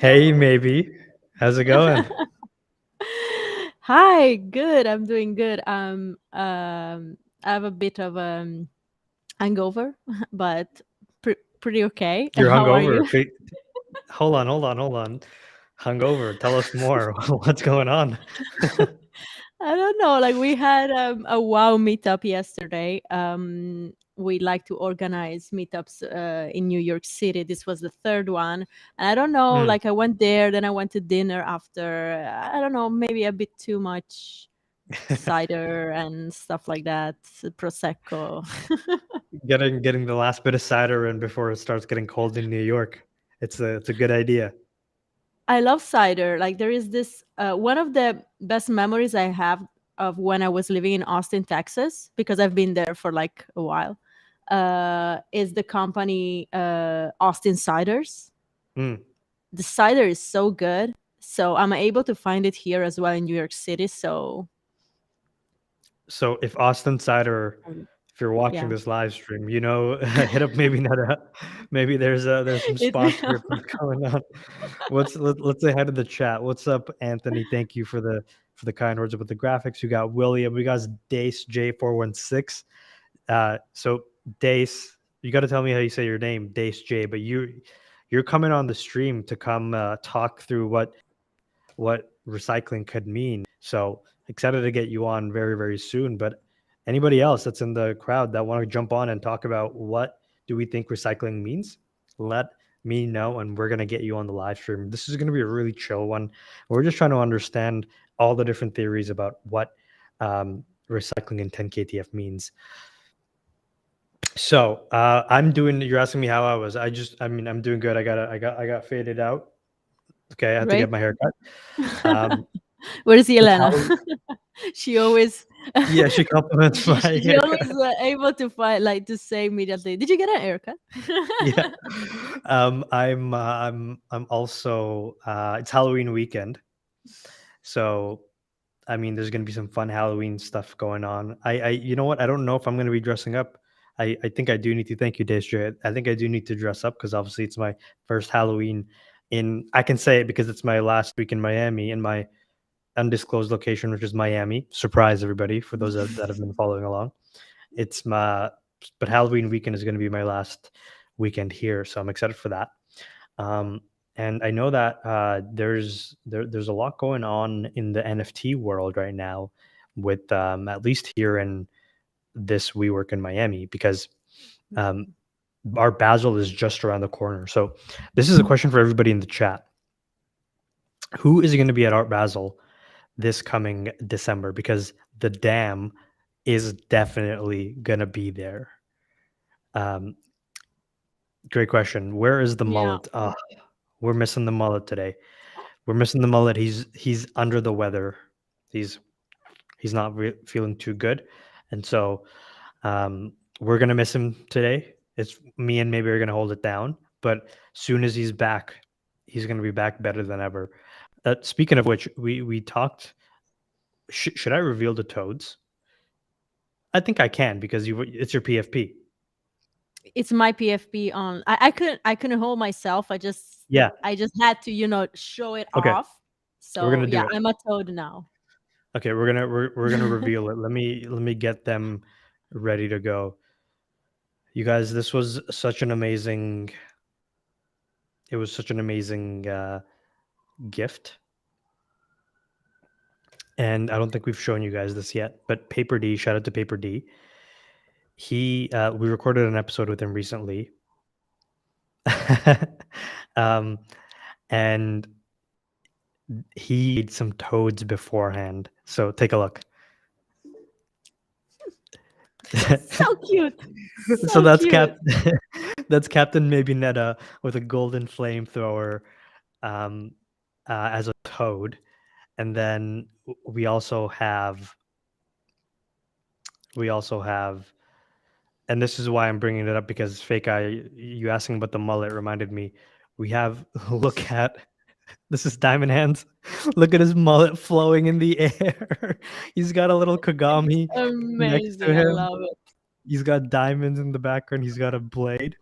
Hey, maybe. How's it going? Hi, good. I'm doing good. I have a bit of hangover, but pretty okay. You're How are hungover. you? Hold on. Hungover. Tell us more. What's going on? I don't know. Like we had a wow meetup yesterday. We like to organize meetups in New York City. This was the third one, and I don't know. Mm. Like I went there, then I went to dinner after. I don't know, maybe a bit too much cider and stuff like that, prosecco. Getting the last bit of cider in before it starts getting cold in New York. It's a good idea. I love cider. Like there is this one of the best memories I have of when I was living in Austin, Texas, because I've been there for like a while. Is the company Austin Ciders. Mm. The cider is so good. So I'm able to find it here as well in New York City. So So if Austin Cider, um, if you're watching yeah. this live stream, hit up maybe not a, maybe there's some It, sponsorships going on. Let's say hi to the chat. What's up, Anthony? Thank you for the kind words about the graphics. We got William. We got Dace J416. So Dace, you got to tell me how you say your name, Dace J. But you're coming on the stream to come talk through what recycling could mean. So excited to get you on very, very soon. But anybody else that's in the crowd that want to jump on and talk about what do we think recycling means, let me know and we're going to get you on the live stream. This is going to be a really chill one. We're just trying to understand all the different theories about what recycling in 10 KTF means. So I'm doing. You're asking me how I was. I'm doing good. I got faded out. Okay, I had to get Great. my hair cut. Um, Where is it's Elena? Halloween. She always Yeah, she compliments my she always haircut. able to find like to say immediately, "Did you get an haircut?" Yeah. I'm also it's Halloween weekend. So I mean there's gonna be some fun Halloween stuff going on. I you know what? I don't know if I'm gonna be dressing up. I think I do need to thank you, Destre. I think I do need to dress up because obviously it's my first Halloween in I can say it because it's my last week in Miami in my undisclosed location, which is Miami. Surprise everybody for those that have been following along. It's my but Halloween weekend is going to be my last weekend here, so I'm excited for that. Um, and I know that there's a lot going on in the NFT world right now, with at least here in this WeWork in Miami, because um, our Basel is just around the corner. So this is a question for everybody in the chat: who is going to be at Art Basel this coming December? Because the dam is definitely going to be there. Um, Great question. Where is the Yeah. mullet? We're missing the mullet today. We're missing the mullet. He's under the weather. He's he's not feeling too good, and so we're gonna miss him today. It's me and maybe are gonna hold it down, but soon as he's back, he's gonna be back better than ever. Speaking of which, we talked. Should I reveal the toads? I think I can because it's your PFP. It's my PFP on. I couldn't hold myself. Yeah. I just had to, show it Okay. off. We're So gonna yeah, do it. I'm a toad now. Okay, we're gonna reveal it. Let me get them ready to go. You guys, this was such an amazing. It was such an amazing gift, and I don't think we've shown you guys this yet. But Paper D, shout out to Paper D. We recorded an episode with him recently, um, and he made some toads beforehand. So take a look. So cute. So So that's cute. that's Captain Maybe Netta with a golden flamethrower um, as a toad, and then we also have we also have, and this is why I'm bringing it up because Fake Eye, you asking about the mullet reminded me. We have look at this is Diamond Hands. Look at his mullet flowing in the air. He's got a little Kagami next to Amazing. I him. love it. He's got diamonds in the background. He's got a blade.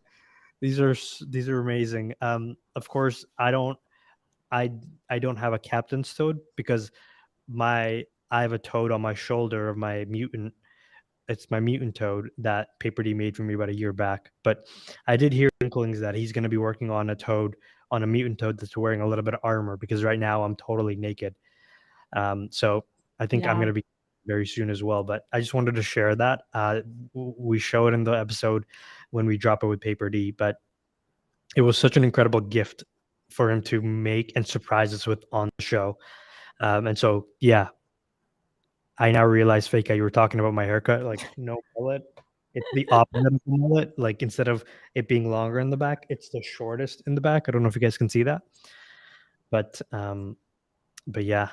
These are amazing. Of course, I don't. I don't have a captain's toad because I have a toad on my shoulder of my mutant. It's my mutant toad that Paper D made for me about a year back. But I did hear inklings that he's going to be working on a mutant toad that's wearing a little bit of armor because right now I'm totally naked. So I think I'm Yeah. going to be very soon as well. But I just wanted to share that. We show it in the episode when we drop it with Paper D, but it was such an incredible gift for him to make and surprise us with on the show. And so, yeah, I now realize, Fake, you were talking about my haircut, like no mullet. It's the opposite of the mullet. Like instead of it being longer in the back, it's the shortest in the back. I don't know if you guys can see that, but yeah.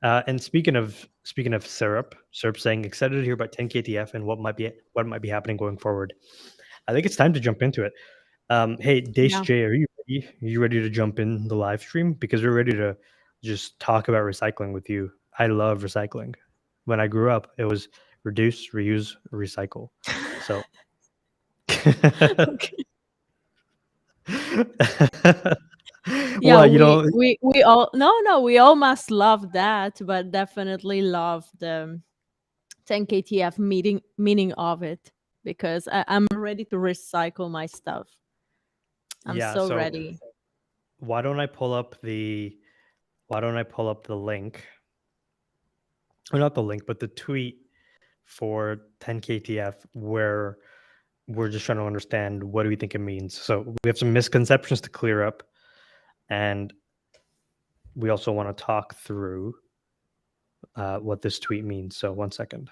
And speaking of syrup saying excited to hear about 10KTF and what might be happening going forward. I think it's time to jump into it. Hey, Dace Yeah. J, are you ready? Are you ready to jump in the live stream? Because we're ready to just talk about recycling with you. I love recycling. When I grew up, it was reduce, reuse, recycle. So Okay. Yeah, well, you know, we all we all must love that, but definitely love the 10 KTF meaning of it because I'm ready to recycle my stuff. I'm yeah, so so ready. why don't I pull up the link? Or not the link, but the tweet for 10KTF where we're just trying to understand what do we think it means. So we have some misconceptions to clear up, and we also want to talk through what this tweet means. So 1 second.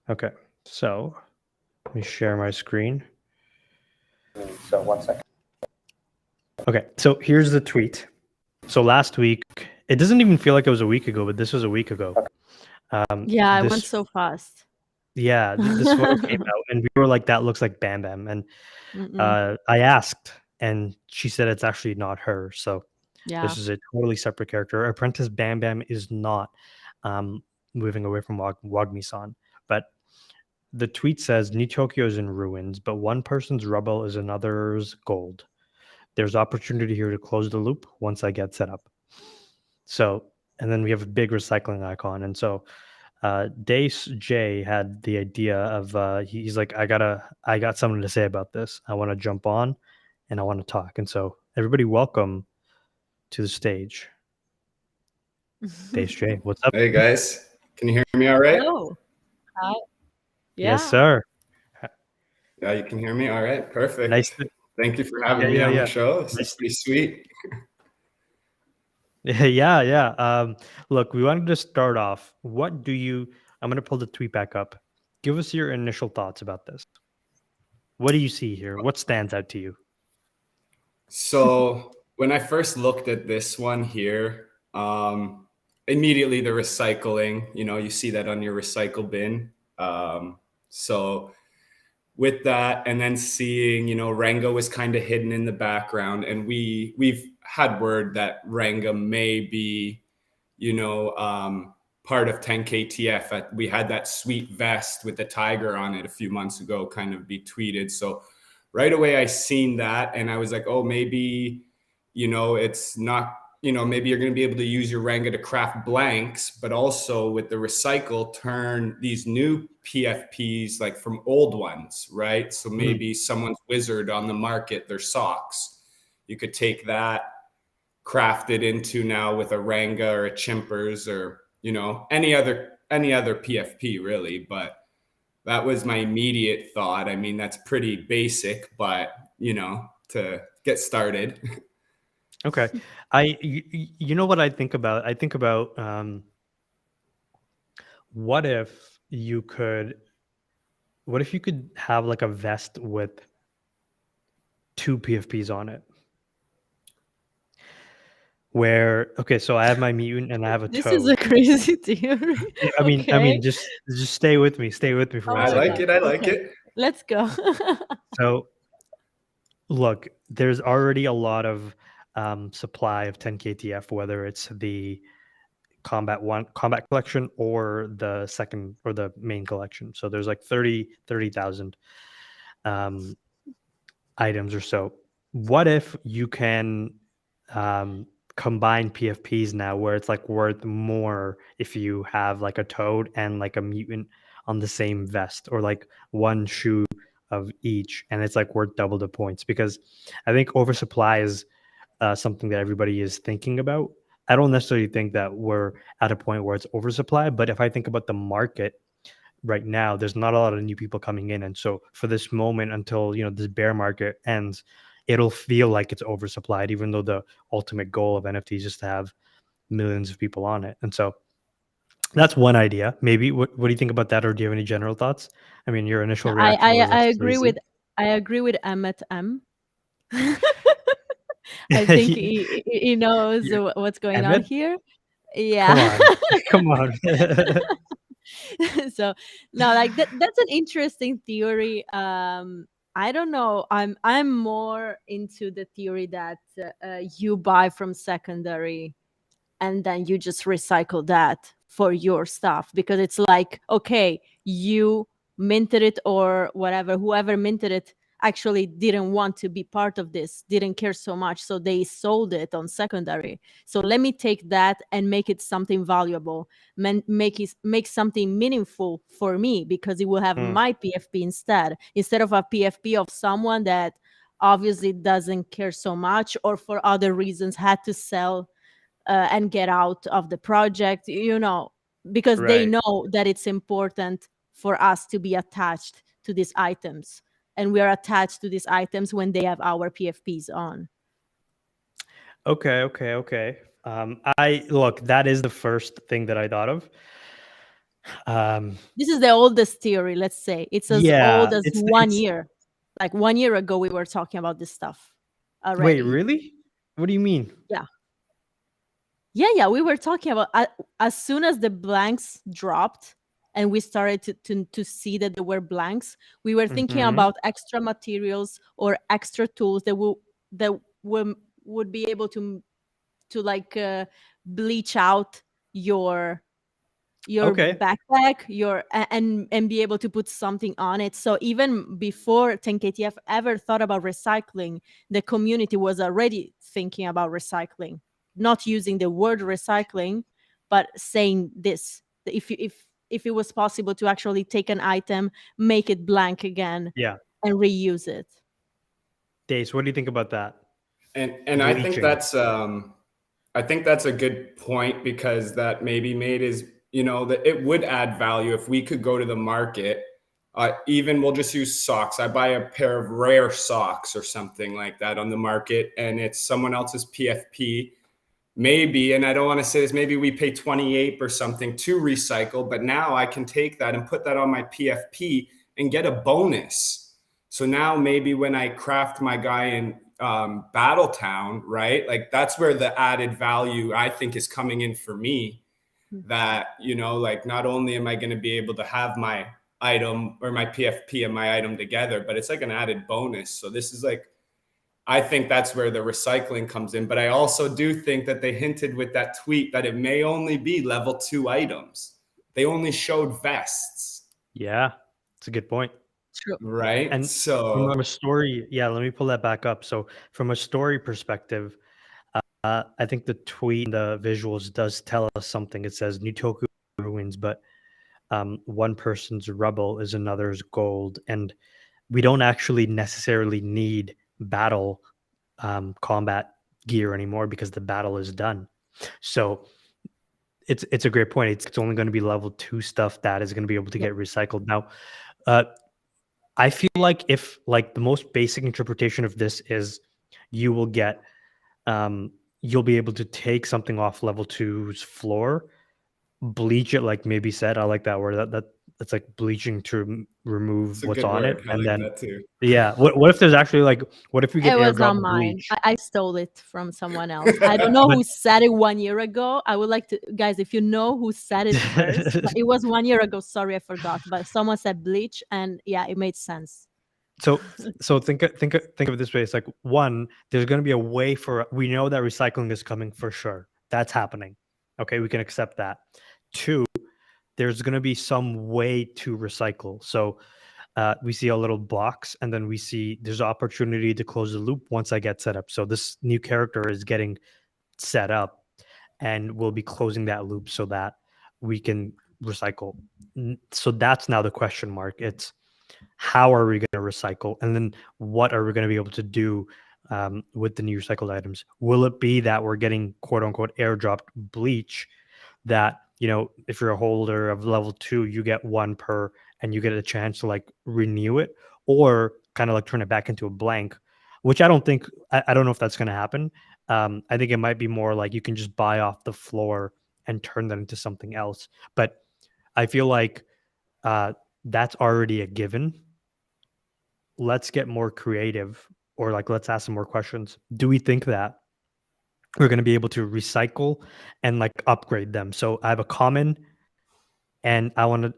Okay. So let me share my screen. So 1 second. Okay. So here's the tweet. So last week, it doesn't even feel like it was a week ago, but this was a week ago. Yeah, I went This so fast. Yeah, this photo came out, and we were like, "That looks like Bam Bam." And Mm-mm. I asked, and she said it's actually not her. So Yeah. this is a totally separate character. Apprentice Bam Bam is not moving away from Wagmi-san. But the tweet says, "New Tokyo is in ruins, but one person's rubble is another's gold. There's opportunity here to close the loop once I get set up." So, and then we have a big recycling icon, and so Dace J had the idea of he's like, I got something to say about this. I want to jump on and I want to talk. And so everybody welcome to the stage. Dace J, what's up? Hey guys, can you hear me all right? Hello. Hi. Yes, Yeah. sir. Yeah, you can hear me. All right, perfect. Nice. Thank you for having me on the show. This is pretty sweet. Yeah. Look, we wanted to start off. I'm going to pull the tweet back up. Give us your initial thoughts about this. What do you see here? What stands out to you? So when I first looked at this one here, immediately the recycling, you see that on your recycle bin. So with that, and then seeing, Ranga was kind of hidden in the background, and we've had word that Ranga may be, part of 10KTF. We had that sweet vest with the tiger on it a few months ago kind of be tweeted. So right away I seen that and I was like, oh, maybe, it's not, maybe you're going to be able to use your Ranga to craft blanks, but also with the recycle, turn these new PFPs like from old ones, right? So maybe someone's wizard on the market, their socks. You could take that, craft it into now with a Ranga or a Chimpers or, any other PFP really. But that was my immediate thought. I mean, that's pretty basic, but, to get started. Okay. You know what I think about? I think about what if you could have like a vest with 2 PFPs on it? So I have my mutant and I have a This toad. is a crazy theory. I mean, just stay with me for Oh, a second. I like it. Let's go. So look, there's already a lot of supply of 10KTF, whether it's the combat collection or the second or the main collection. So there's like 30,000 items or so. what if you can combine PFPs now where it's like worth more if you have like a toad and like a mutant on the same vest, or like one shoe of each, and it's like worth double the points? Because I think oversupply is something that everybody is thinking about. I don't necessarily think that we're at a point where it's oversupply, but if I think about the market right now, there's not a lot of new people coming in, and so for this moment until this bear market ends, it'll feel like it's oversupplied, even though the ultimate goal of NFTs is just to have millions of people on it. And so that's one idea. Maybe what do you think about that, or do you have any general thoughts? I mean, your initial I reaction was I that's agree crazy. with Emmet M. I think he knows You're- what's going on Emmett, here. come Yeah. on, come on. So no, like that's an interesting theory. I don't know. I'm more into the theory that you buy from secondary and then you just recycle that for your stuff, because it's like, okay, you minted it or whatever, whoever minted it actually didn't want to be part of this, didn't care so much, so they sold it on secondary. So let me take that and make it something valuable, make something meaningful for me, because it will have Hmm, my PFP instead of a PFP of someone that obviously doesn't care so much, or for other reasons had to sell and get out of the project, because they right. know that it's important for us to be attached to these items. And we are attached to these items when they have our PFPs on. Okay, okay, okay. I look, that is the first thing that I thought of. Um, This is the oldest theory, let's say. It's as yeah, old as one year. Like 1 year ago, we were talking about this stuff wait, already. really? What do you mean? Yeah. Yeah, we were talking about as soon as the blanks dropped and we started to see that there were blanks, we were thinking Hmm. about extra materials or extra tools that would be able to like bleach out your Okay. backpack, and be able to put something on it. So even before 10KTF ever thought about recycling, the community was already thinking about recycling, not using the word recycling, but saying this: if it was possible to actually take an item, make it blank again, Yeah. and reuse it. Dace, what do you think about that? And Bleaching. I think that's a good point, because that maybe made is, that it would add value if we could go to the market. Even we'll just use socks. I buy a pair of rare socks or something like that on the market, and it's someone else's PFP. Maybe, and I don't want to say this, maybe we pay 28 or something to recycle, but now I can take that and put that on my PFP and get a bonus. So now maybe when I craft my guy in Battletown, right? Like that's where the added value I think is coming in for me. That, like not only am I going to be able to have my item or my PFP and my item together, but it's like an added bonus. So this is like, I think that's where the recycling comes in. But I also do think that they hinted with that tweet that it may only be level 2 items. They only showed vests, Yeah, it's a good point. True. right? And from So a story, yeah, let me pull that back up. So from a story perspective, I think the tweet and the visuals does tell us something. It says Nutoku ruins, but one person's rubble is another's gold, and we don't actually necessarily need battle combat gear anymore because the battle is done. So it's a great point. It's only going to be level 2 stuff that is going to be able to Yep. get recycled. Now, uh, I feel like if like the most basic interpretation of this is you will get you'll be able to take something off level 2's floor, bleach it, like maybe said. I like that word. That's like bleaching to remove it's a what's good on it, word. I and like then that too. yeah. What if there's actually like what if we get It was not airdrop mine. bleach? I stole it from someone else. I don't know But who said it 1 year ago. I would like to, guys, if you know who said it first, but it was 1 year ago. Sorry, I forgot. But someone said bleach, and yeah, it made sense. so think of it this way. It's like one, there's going to be a way for we know that recycling is coming for sure. That's happening. Okay, we can accept that. Two, there's going to be some way to recycle. So we see a little box, and then we see there's an opportunity to close the loop once I get set up. So this new character is getting set up, and we'll be closing that loop so that we can recycle. So that's now the question mark. It's how are we going to recycle, and then what are we going to be able to do with the new recycled items? Will it be that we're getting quote unquote airdropped bleach that, you know, if you're a holder of level 2, you get 1 per, and you get a chance to like renew it, or kind of like turn it back into a blank, which I don't think, I don't know if that's going to happen. I think it might be more like you can just buy off the floor and turn that into something else. But I feel like that's already a given. Let's get more creative, or like let's ask some more questions. Do we think that we're going to be able to recycle and like upgrade them? So I have a common, and I want to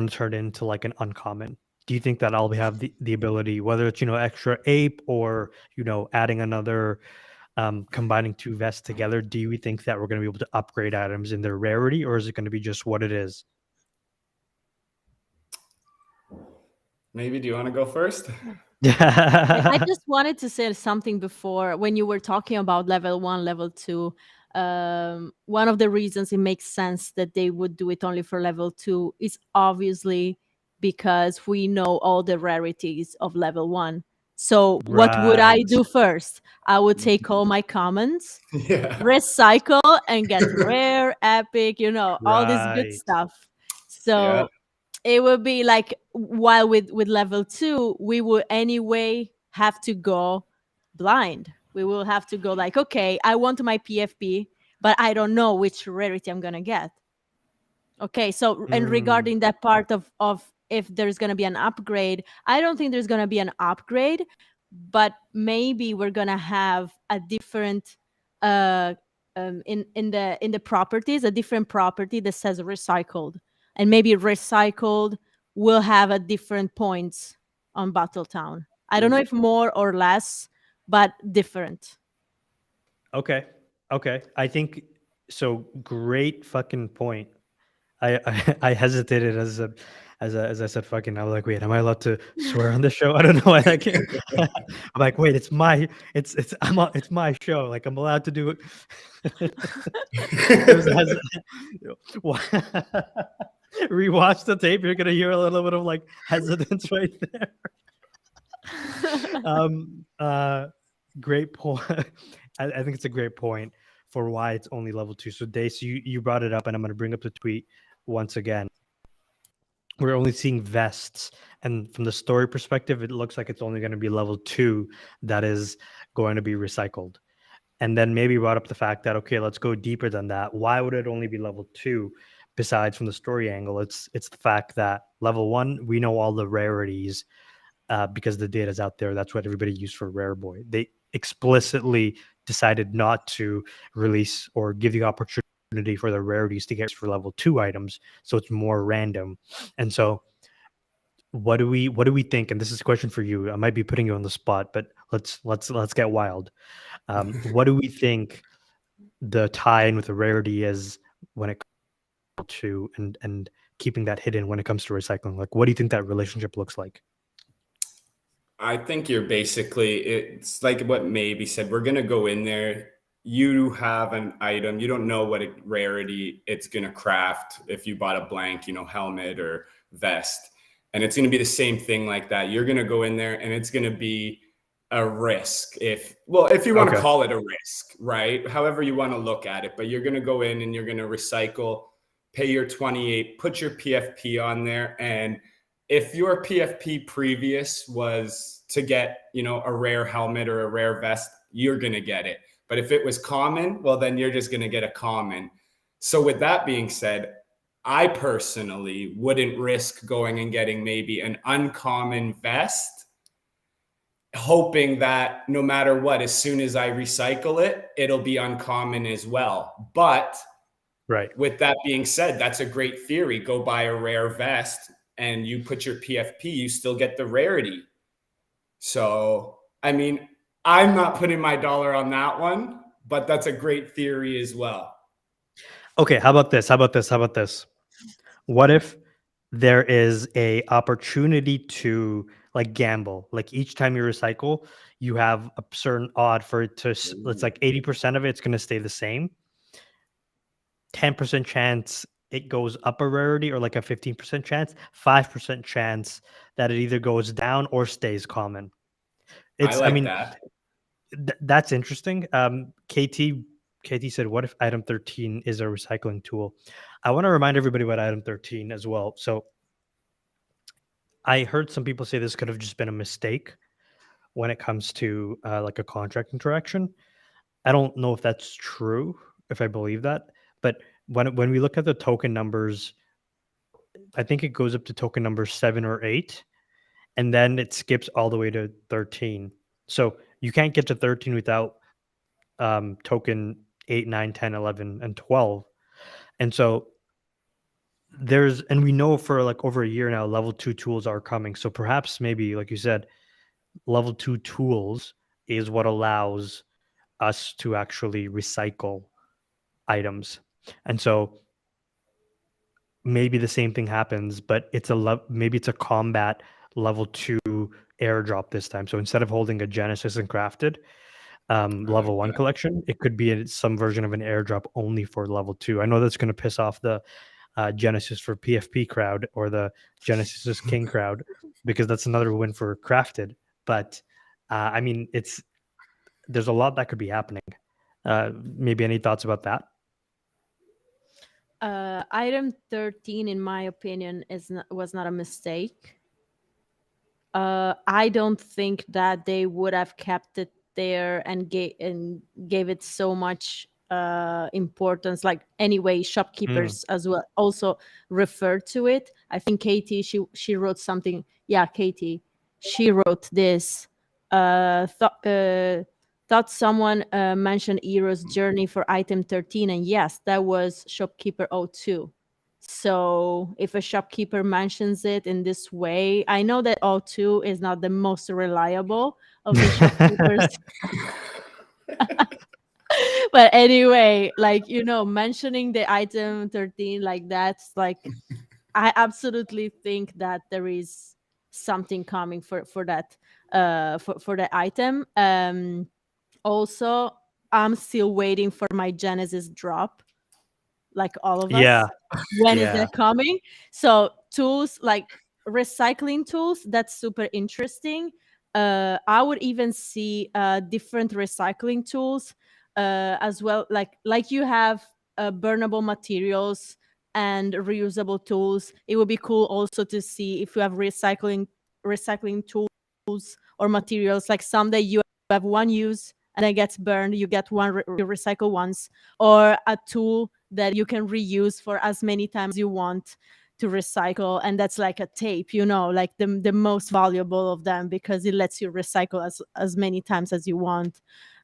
turn it into like an uncommon. Do you think that I'll have the ability, whether it's, you know, extra ape, or, you know, adding another, combining 2 vests together? Do you think that we're going to be able to upgrade items in their rarity, or is it going to be just what it is? Maybe, do you want to go first? I just wanted to say something before when you were talking about level 1, level 2. One of the reasons it makes sense that they would do it only for level 2 is obviously because we know all the rarities of level 1. So what would I Right. do first? I would take all my commons, Yeah. recycle, and get rare, epic, you know, all this good Right. stuff. So Yeah. it would be like, while with level 2, we will anyway have to go blind. We will have to go like, okay, I want my PFP, but I don't know which rarity I'm gonna get. Okay, so and regarding that part of if there's gonna be an upgrade, I don't think there's gonna be an upgrade, but maybe we're gonna have a different in the properties, a different property that says recycled, and maybe recycled will have a different points on Battletown. I don't know if more or less, but different. Okay. I think so. Great fucking point. I hesitated as I said fucking. I was like, wait, am I allowed to swear on the show? I don't know why I can't. I'm like, wait, it's my show. Like, I'm allowed to do it. Rewatch the tape. You're gonna hear a little bit of like hesitance right there. Great point. I think it's a great point for why it's only level 2. So Dace, you brought it up, and I'm going to bring up the tweet once again. We're only seeing vests, and from the story perspective, it looks like it's only going to be level 2 that is going to be recycled. And then maybe brought up the fact that, okay, let's go deeper than that. Why would it only be level 2? Besides from the story angle, it's the fact that level 1, we know all the rarities because the data is out there. That's what everybody used for Rare Boy. They explicitly decided not to release or give the opportunity for the rarities to get for level 2 items, so it's more random. And so what do we think? And this is a question for you. I might be putting you on the spot, but let's get wild. What do we think the tie-in with the rarity is when it comes to and keeping that hidden when it comes to recycling? Like, what do you think that relationship looks like? I think you're basically, it's like what Maybe said. We're going to go in there. You have an item. You don't know what rarity it's going to craft if you bought a blank, you know, helmet or vest. And it's going to be the same thing like that. You're going to go in there, and it's going to be a risk. If you want to call it a risk, right? However you want to look at it. But you're going to go in and you're going to recycle, pay your 28, put your PFP on there, and if your PFP previous was to get, you know, a rare helmet or a rare vest, you're going to get it. But if it was common, well, then you're just going to get a common. So with that being said, I personally wouldn't risk going and getting maybe an uncommon vest, hoping that no matter what, as soon as I recycle it, it'll be uncommon as well. But right. With that being said, that's a great theory. Go buy a rare vest, and you put your PFP, you still get the rarity. So, I mean, I'm not putting my dollar on that one, but that's a great theory as well. Okay, how about this? What if there is a opportunity to like gamble. Like each time you recycle, you have a certain odd for it to. It's like 80% of it's going to stay the same. 10% chance it goes up a rarity, or like a 15% chance. 5% chance that it either goes down or stays common. I I like mean, that. that's interesting. KT said, "What if item 13 is a recycling tool?" I want to remind everybody about item 13 as well. So I heard some people say this could have just been a mistake when it comes to like a contract interaction. I don't know if that's true, if I believe that, but when we look at the token numbers, I think it goes up to token number 7 or 8, and then it skips all the way to 13. So you can't get to 13 without token 8, 9, 10, 11, and 12. And so and we know for like over a year now, level 2 tools are coming. So perhaps maybe, like you said, level 2 tools is what allows us to actually recycle items. And so maybe the same thing happens, but maybe it's a combat level 2 airdrop this time. So instead of holding a Genesis and Crafted level 1 collection, it could be some version of an airdrop only for level 2. I know that's going to piss off the Genesis for PFP crowd or the Genesis is King crowd, because that's another win for Crafted. But I mean, there's a lot that could be happening. Maybe any thoughts about that? Item 13, in my opinion, was not a mistake. I don't think that they would have kept it there and gave it so much importance. Like anyway, shopkeepers as well also referred to it. I think Katie, she wrote something. Yeah, Katie, she wrote this. Thought someone mentioned Hero's Journey for item 13, and yes, that was Shopkeeper 02. So if a shopkeeper mentions it in this way, I know that O2 is not the most reliable of the shopkeepers. But anyway, like, mentioning the item 13 like that's like, I absolutely think that there is something coming for that for the item. Also, I'm still waiting for my Genesis drop, like all of us. Yeah. When is that coming? So tools like recycling tools, that's super interesting. I would even see different recycling tools as well, like you have burnable materials and reusable tools. It would be cool also to see if you have recycling tools or materials, like some that you have one use and then gets burned, you get one you recycle once, or a tool that you can reuse for as many times you want to recycle, and that's like a tape, like the most valuable of them, because it lets you recycle as many times as you want.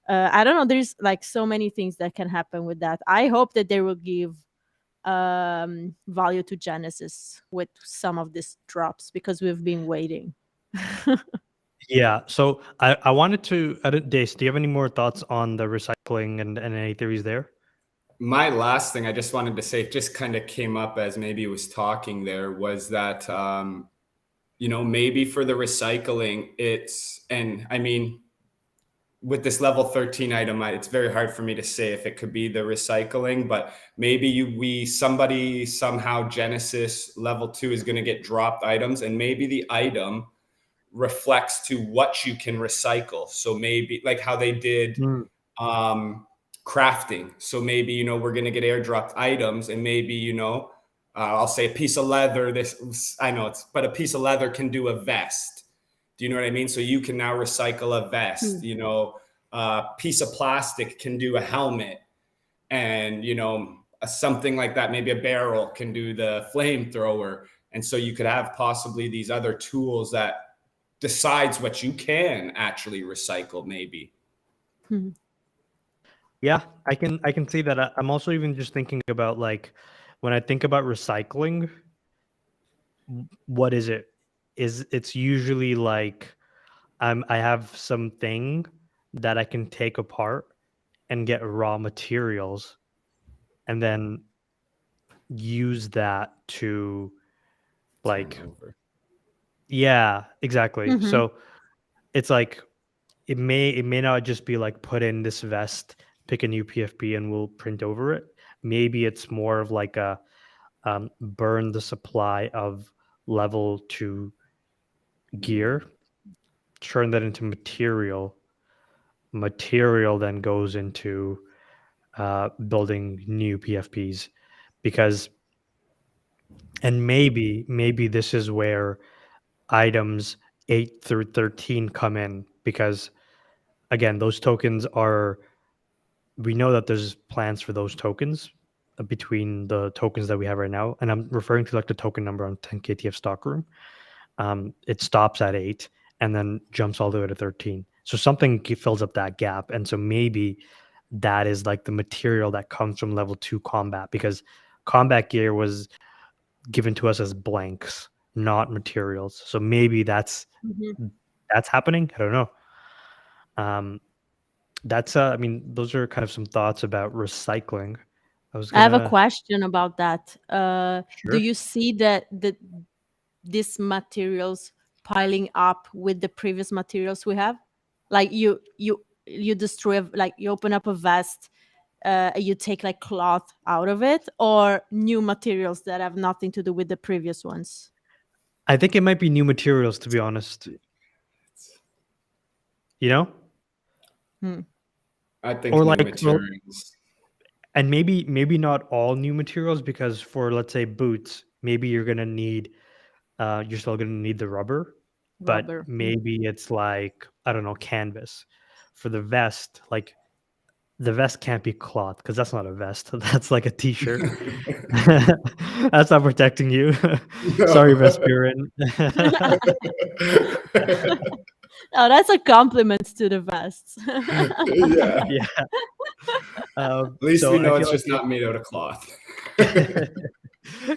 I don't know, there's like so many things that can happen with that. I hope that they will give value to Genesis with some of these drops, because we've been waiting. Yeah. So I wanted to, Dace, do you have any more thoughts on the recycling and any theories there? My last thing I just wanted to say, just kind of came up as maybe it was talking there, was that, maybe for the recycling, and I mean, with this level 13 item, it's very hard for me to say if it could be the recycling, but maybe somebody somehow Genesis level 2 is going to get dropped items, and maybe the item reflects to what you can recycle. So maybe like how they did crafting. So maybe, we're going to get airdropped items, and maybe, I'll say a piece of leather. But a piece of leather can do a vest. Do you know what I mean? So you can now recycle a vest, a piece of plastic can do a helmet, and, something like that. Maybe a barrel can do the flamethrower. And so you could have possibly these other tools that decides what you can actually recycle, maybe. Yeah, I can see that. I'm also even just thinking about, like, when I think about recycling, what is it? It's usually like I have something that I can take apart and get raw materials and then use that to Like, Turnover. yeah, exactly. Mhm. So it's like it may not just be like put in this vest, pick a new PFP, and we'll print over it. Maybe it's more of like a burn the supply of level 2 gear, turn that into material. Material then goes into building new PFPs, because, and maybe this is where items 8 through 13 come in, because again, those tokens are, we know that there's plans for those tokens between the tokens that we have right now, and I'm referring to like the token number on 10KTF Stockroom. It stops at 8 and then jumps all the way to 13. So something fills up that gap, and so maybe that is like the material that comes from level 2 combat, because combat gear was given to us as blanks, not materials. So maybe that's Mhm. happening. I don't know. That's I mean, those are kind of some thoughts about recycling. I was I have a gonna question about that. Do Sure. you see that these materials piling up with the previous materials we have? Like you destroy like you open up a vest, you take like cloth out of it, or new materials that have nothing to do with the previous ones? I think it might be new materials, to be honest. You know, Hmm. I think or new like, well, materials. and maybe not all new materials, because for, let's say, boots, maybe you're gonna need you're still gonna need the rubber, but Rubber. maybe it's like, I don't know, canvas. For the vest, like the vest can't be cloth because that's not a vest. That's like a t-shirt. That's not protecting you. Sorry, No. Vespirin. Oh, that's a compliment to the vests. Yeah. Yeah. At least So we I know feel it's like just not made out of cloth.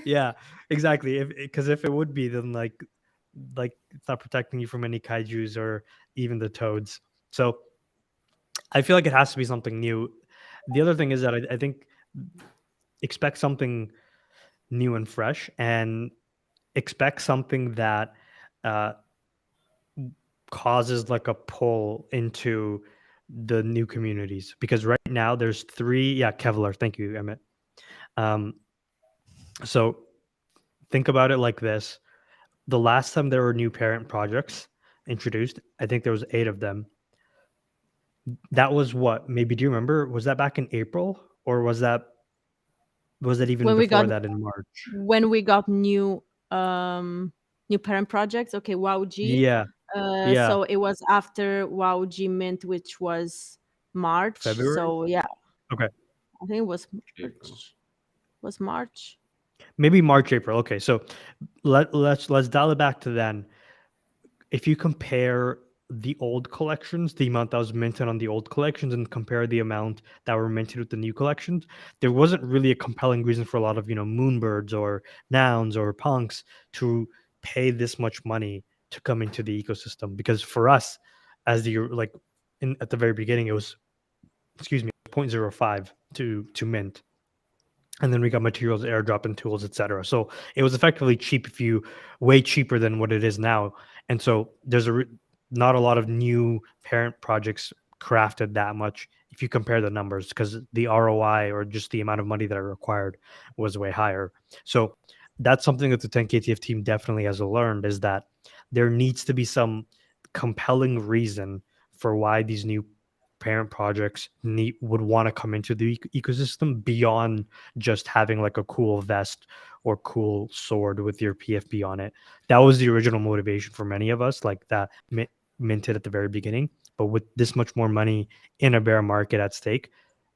yeah, exactly. If it would be, then like it's not protecting you from any kaijus or even the toads. So I feel like it has to be something new. The other thing is that I think expect something new and fresh, and expect something that uh, causes like a pull into the new communities, because right now there's 3. Yeah, Kevlar, thank you, Emmett. um, so think about it like this: the last time there were new parent projects introduced, I think there was 8 of them. That was what, maybe, do you remember, was that back in April, or was that even when we got before that in March? new new parent projects. Okay, WowG. Yeah, yeah, So it was after WowG Mint, which was March. February. So yeah, Okay, I think it was April. March. maybe March, April. Okay, so let's dial it back to then. If you compare the old collections, the amount that was minted on the old collections, and compare the amount that were minted with the new collections, there wasn't really a compelling reason for a lot of, moonbirds or nouns or punks to pay this much money to come into the ecosystem. Because for us, as the like at the very beginning, it was, excuse me, 0.05 to mint, and then we got materials, airdrop, and tools, etc. So it was effectively cheap, way cheaper than what it is now. And so there's not a lot of new parent projects crafted that much if you compare the numbers, because the ROI, or just the amount of money that are required, was way higher. So that's something that the 10KTF team definitely has learned, is that there needs to be some compelling reason for why these new parent projects would want to come into the ecosystem, beyond just having like a cool vest or cool sword with your PFP on it. That was the original motivation for many of us, like that minted at the very beginning. But with this much more money in a bear market at stake,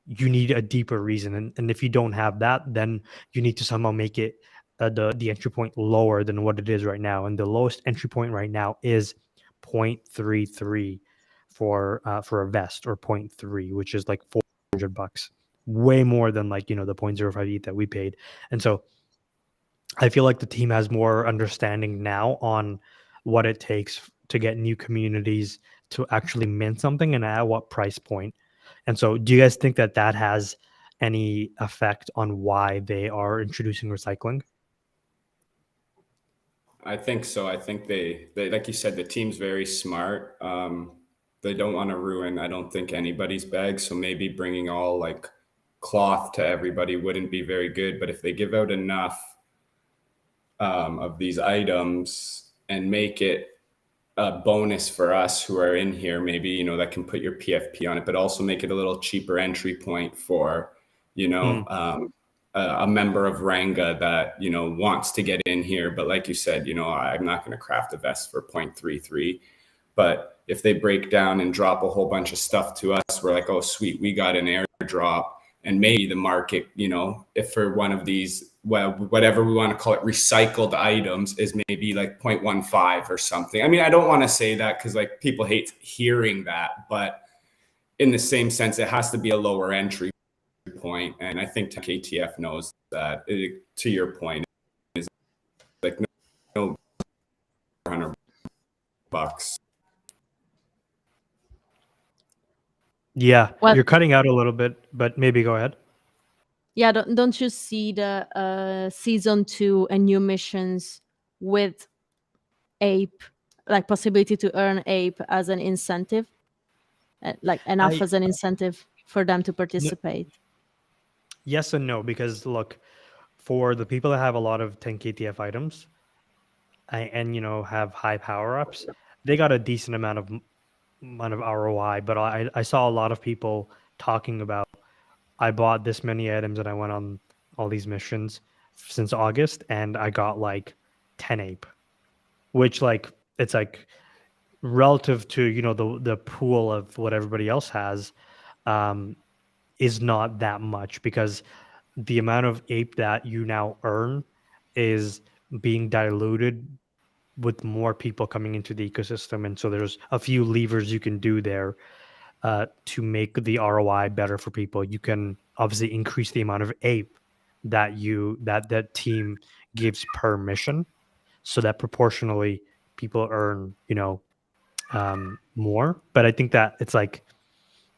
you need a deeper reason. And if you don't have that, then you need to somehow make it the entry point lower than what it is right now. And the lowest entry point right now is 0.33 for a vest, or 0.3, which is like $400, way more than, like, the 0.05 ETH that we paid. And so I feel like the team has more understanding now on what it takes to get new communities to actually mint something, and at what price point. And so do you guys think that that has any effect on why they are introducing recycling? I think so. I think they like you said, the team's very smart. They don't want to ruin, I don't think, anybody's bag. So maybe bringing all like cloth to everybody wouldn't be very good. But if they give out enough of these items and make it a bonus for us who are in here, maybe, you know, that can put your PFP on it, but also make it a little cheaper entry point for, you know, a member of Ranga that, you know, wants to get in here. But like you said, you know, I'm not going to craft a vest for 0.33. But if they break down and drop a whole bunch of stuff to us, we're like, oh, sweet, we got an airdrop. And maybe the market, you know, if for one of these, well, whatever we want to call it, recycled items is maybe like 0.15 or something. I mean, I don't want to say that because like people hate hearing that, but in the same sense, it has to be a lower entry point. And I think KTF knows that. To your point, is like no $100. Yeah, Well- you're cutting out a little bit, but maybe go ahead. Yeah, don't you see the season 2 and new missions with ape, like possibility to earn ape as an incentive, like enough as an incentive for them to participate? Yes and no, because look, for the people that have a lot of 10 KTF items and you know have high power ups, they got a decent amount of ROI. But I saw a lot of people talking about, I bought this many items and I went on all these missions since August and I got like 10 ape, which like it's like relative to, you know, the pool of what everybody else has, is not that much, because the amount of ape that you now earn is being diluted with more people coming into the ecosystem. And so there's a few levers you can do there to make the ROI better for people. You can obviously increase the amount of ape that that team gives per mission, so that proportionally people earn, you know, more. But I think that it's like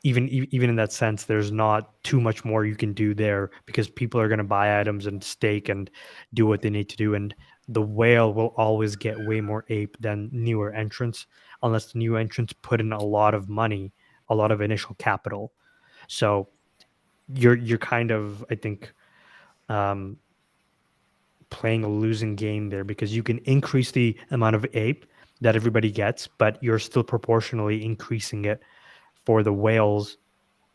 even in that sense, there's not too much more you can do there, because people are going to buy items and stake and do what they need to do. And the whale will always get way more ape than newer entrants, unless the new entrants put in a lot of money, a lot of initial capital. So you're kind of, I think, playing a losing game there, because you can increase the amount of ape that everybody gets, but you're still proportionally increasing it for the whales,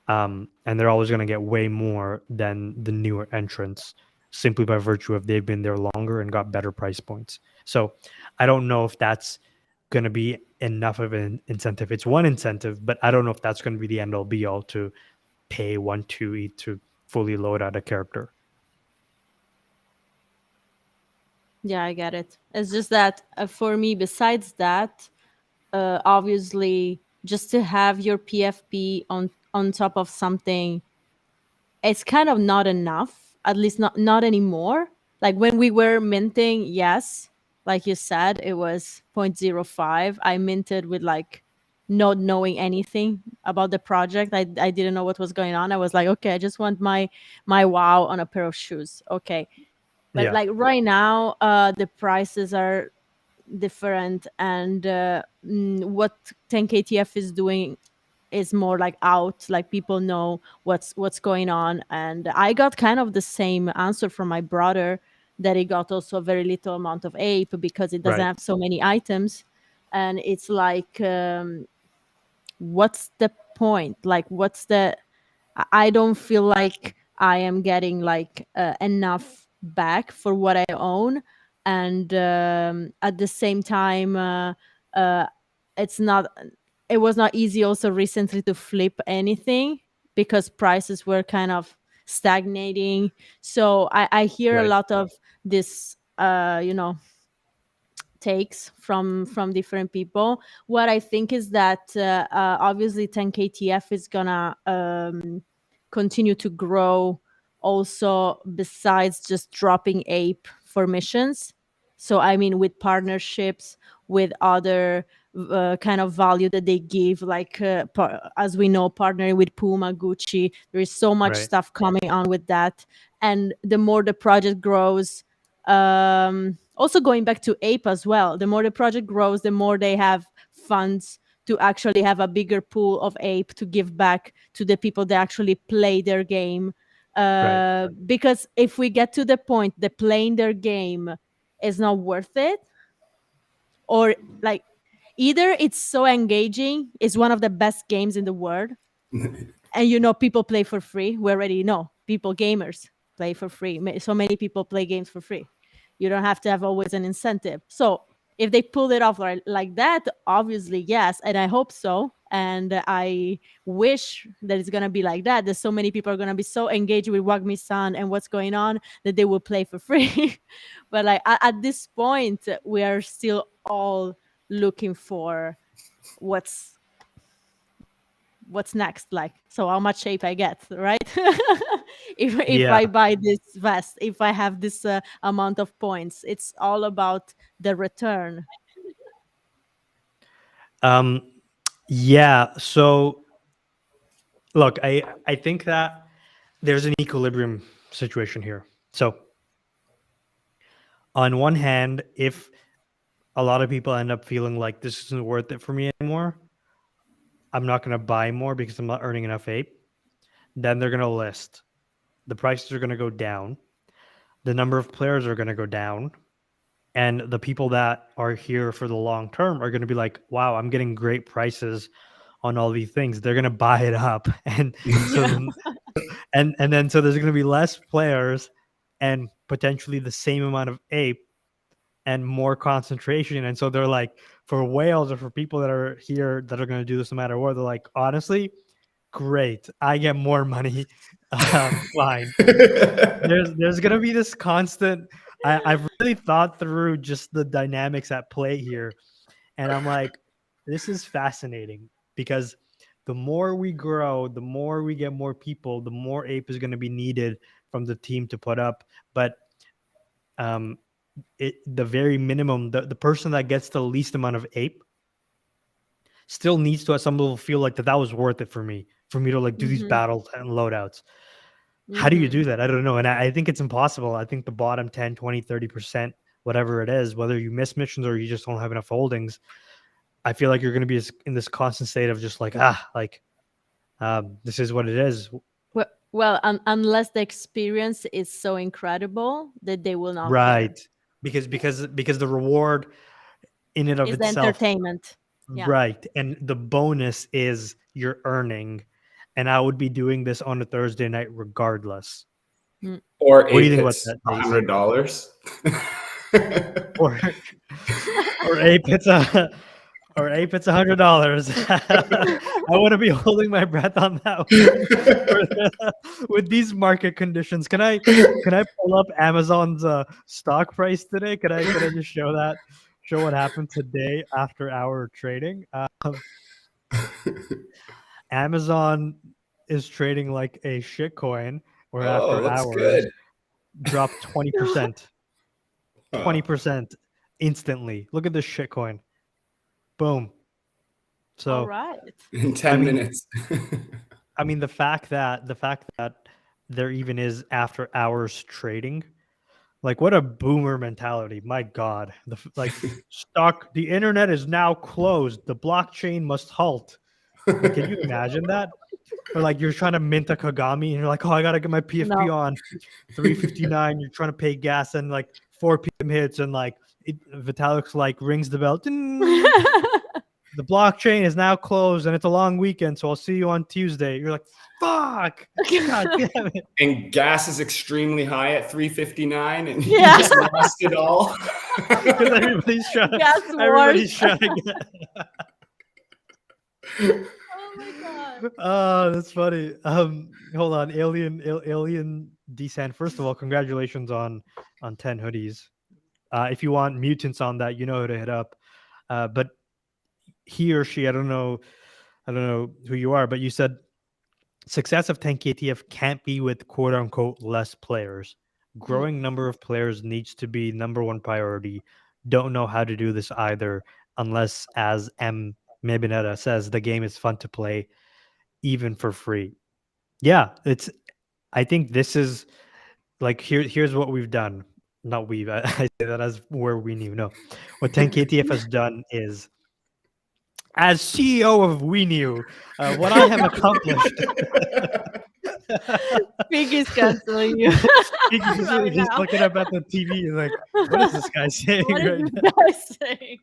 and they're always going to get way more than the newer entrants, simply by virtue of they've been there longer and got better price points. So I don't know if that's going to be enough of an incentive. It's one incentive, but I don't know if that's going to be the end all be all to pay 1/2 ETH to fully load out a character. Yeah, I get it. It's just that for me, besides that, obviously, just to have your PFP on top of something, it's kind of not enough. At least not anymore. Like when we were minting, yes, like you said, it was 0.05. I minted with like not knowing anything about the project. I didn't know what was going on. I was like, okay, I just want my WoW on a pair of shoes. Okay. But Yeah. like right now, the prices are different, and what 10 KTF is doing is more like out, like people know what's going on. And I got kind of the same answer from my brother, that he got also a very little amount of ape because it doesn't Right. have so many items. And it's like, what's the point? Like, I don't feel like I am getting like enough back for what I own. And at the same time, it was not easy also recently to flip anything, because prices were kind of stagnating. So I hear a Right. lot of this, takes from different people. What I think is that obviously 10 KTF is gonna continue to grow also, besides just dropping ape for missions. So I mean, with partnerships with other kind of value that they give, like as we know, partnering with Puma, Gucci, there is so much Right. stuff coming on with that. And the more the project grows, Also going back to Ape as well, the more the project grows, the more they have funds to actually have a bigger pool of Ape to give back to the people that actually play their game. Because if we get to the point that playing their game is not worth it, or like either it's so engaging, it's one of the best games in the world, and people play for free. We already know people, gamers, play for free. So many people play games for free. You don't have to have always an incentive. So if they pull it off like that, obviously yes, and I hope so, and I wish that it's gonna be like that. There's so many people are gonna be so engaged with Wagmi-san and what's going on that they will play for free. But like at this point, we are still all looking for what's next, like, so how much shape I get, right? if Yeah. I buy this vest, if I have this amount of points, it's all about the return. Yeah. So look, I think that there's an equilibrium situation here. So on one hand, if a lot of people end up feeling like this isn't worth it for me anymore, I'm not going to buy more because I'm not earning enough Ape, then they're going to list. The prices are going to go down. The number of players are going to go down. And the people that are here for the long term are going to be like, wow, I'm getting great prices on all these things. They're going to buy it up. And so then, and then so there's going to be less players and potentially the same amount of Ape and more concentration. And so they're like, for whales or for people that are here that are going to do this no matter what, they're like, honestly, great. I get more money. Fine. There's going to be this constant. I've really thought through just the dynamics at play here. And I'm like, this is fascinating because the more we grow, the more we get more people, the more Ape is going to be needed from the team to put up. But the very minimum, the person that gets the least amount of Ape still needs to at some level feel like that was worth it for me to like do these battles and loadouts. How do you do that? I don't know. And I think it's impossible. I think the bottom 10, 20, 30%, whatever it is, whether you miss missions or you just don't have enough holdings, I feel like you're going to be in this constant state of just like, this is what it is. Well, unless the experience is so incredible that they will not right care. because the reward in and of is itself, the entertainment. Yeah. Right. And the bonus is you're earning. And I would be doing this on a Thursday night regardless. Or what do you think about that? $100. or Ape it's $100. I want to be holding my breath on that with these market conditions. Can I pull up Amazon's stock price today? Can I just show what happened today after hour trading? Amazon is trading like a shit coin, where after hours dropped 20%. 20% instantly. Look at this shit coin. Boom. So all right. In 10 minutes. I mean, the fact that there even is after hours trading, like what a boomer mentality. My God. The internet is now closed. The blockchain must halt. Like, can you imagine that? Or like you're trying to mint a Kagami and you're like, oh, I gotta get my PFP on 3:59. You're trying to pay gas and like 4 p.m. hits and like Vitalik's like rings the bell. The blockchain is now closed and it's a long weekend, so I'll see you on Tuesday. You're like, fuck. God damn it. And gas is extremely high at 3:59 and you just lost it all. Because everybody's trying to get. Oh my God. Oh, that's funny. Hold on. Alien Descent. First of all, congratulations on 10 hoodies. If you want mutants on that, you know who to hit up. But he or she, I don't know who you are, but you said success of 10KTF can't be with quote unquote less players. Growing number of players needs to be number one priority. Don't know how to do this either, unless, as M. Mebinetta says, the game is fun to play, even for free. Yeah, I think this is like here's what we've done. not we, but I say that as where we knew. No, what 10KTF has done is, as CEO of We Knew, what I have accomplished. Pig is canceling you. he's right he's now. looking up at the TV. He's like, "What is this guy saying What right is now?" this guy saying?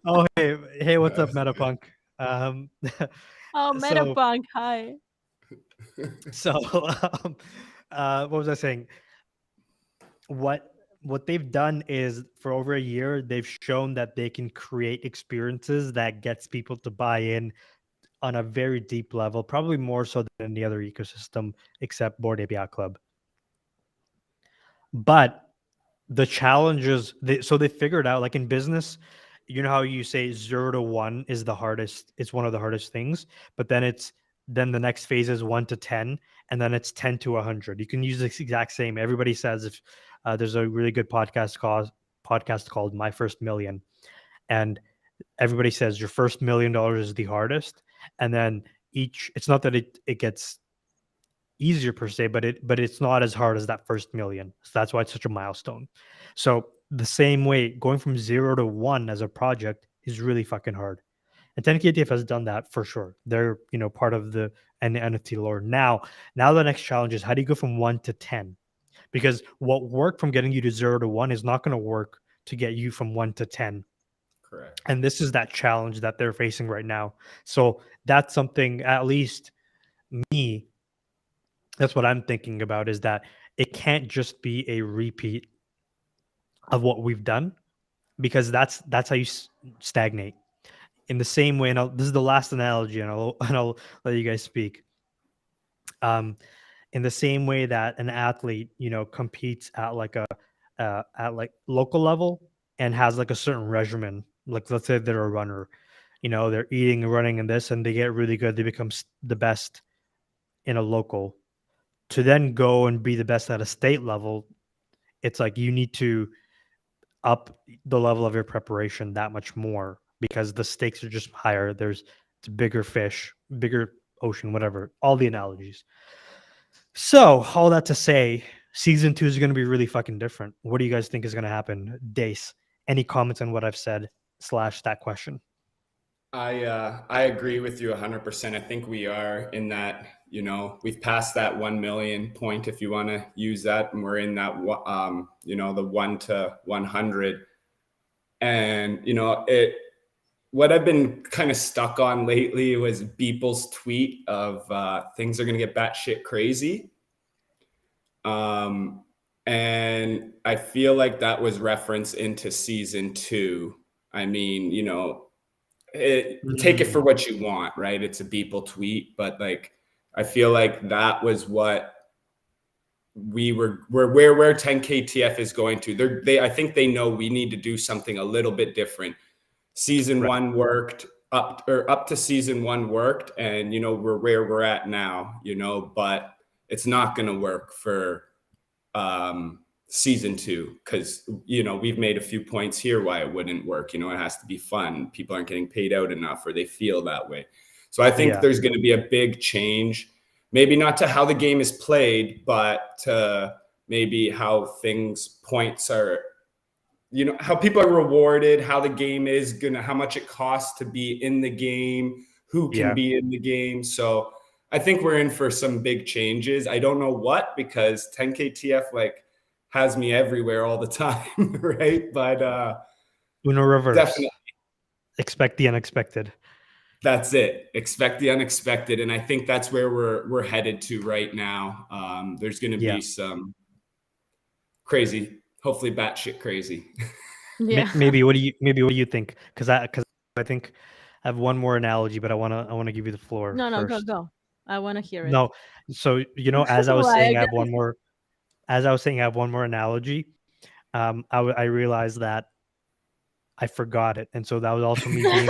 Oh, hey, what's up, Metapunk? Oh, So- Metapunk, hi. So, what was I saying? What they've done is, for over a year, they've shown that they can create experiences that gets people to buy in on a very deep level, probably more so than any other ecosystem except Bored Ape Yacht Club. But the challenges, so they figured out, like in business, you know how you say 0 to 1 is the hardest, it's one of the hardest things, but then the next phase is 1 to 10, and then it's 10 to 100. You can use this exact same. Everybody says, if there's a really good podcast called My First Million, and everybody says your first $1 million is the hardest, and then it's not that it gets easier per se, but it's not as hard as that first million. So that's why it's such a milestone. So the same way, going from 0 to 1 as a project is really fucking hard. And 10KTF has done that for sure. They're, part of the NFT lore. Now the next challenge is, how do you go from 1 to 10? Because what worked from getting you to 0 to 1 is not going to work to get you from 1 to 10. Correct. And this is that challenge that they're facing right now. So that's something, at least me, that's what I'm thinking about, is that it can't just be a repeat of what we've done, because that's how you stagnate. In the same way, and this is the last analogy, and I'll let you guys speak. In the same way that an athlete, competes at like at like local level and has like a certain regimen, like let's say they're a runner, they're eating and running and this, and they get really good, they become the best in a local. To then go and be the best at a state level, it's like you need to up the level of your preparation that much more, because the stakes are just higher. It's bigger fish, bigger ocean, whatever, all the analogies. So all that to say, season 2 is going to be really fucking different. What do you guys think is going to happen? Dace, any comments on what I've said / that question? I agree with you 100%. I think we are in that, we've passed that 1 million point, if you want to use that, and we're in that, the 1 to 100. And, what I've been kind of stuck on lately was Beeple's tweet of things are going to get batshit crazy. And I feel like that was reference into season 2. I mean, take it for what you want, right? It's a Beeple tweet, but like, I feel like that was what where 10KTF is going to. I think they know we need to do something a little bit different. Season 1 worked, up to season 1 worked, and we're where we're at now, but it's not going to work for season 2, because we've made a few points here why it wouldn't work. It has to be fun. People aren't getting paid out enough, or they feel that way. So I think there's going to be a big change, maybe not to how the game is played, but to maybe how points are, how people are rewarded, how the game is how much it costs to be in the game, who can be in the game. So I think we're in for some big changes. I don't know what, because 10KTF has me everywhere all the time, right? But Uno reverse. Definitely. Expect the unexpected. That's it. Expect the unexpected. And I think that's where we're headed to right now. There's going to be some crazy, hopefully batshit crazy. Yeah. Maybe what do you think? Because I think I have one more analogy, but I want to give you the floor. No, first. go. I want to hear it. No, so as I was saying, I have one more. As I was saying, I have one more analogy. I realized that I forgot it, and so that was also me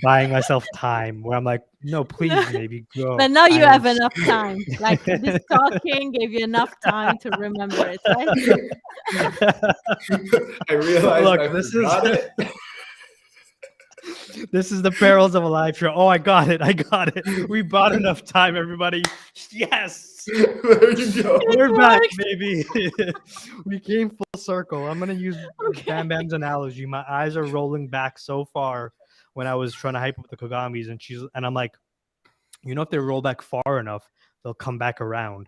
buying myself time, where I'm like, no, please, maybe go. But now you have enough time. Like, this talking gave you enough time to remember it, right? I realized I forgot it. This is the perils of a live show. Oh, I got it. We bought enough time, everybody. Yes. There you go. We're back, worked. baby. We came full circle. I'm gonna use Okay. Bam Bam's analogy. My eyes are rolling back so far when I was trying to hype up the Kogamis, and I'm like, if they roll back far enough, they'll come back around.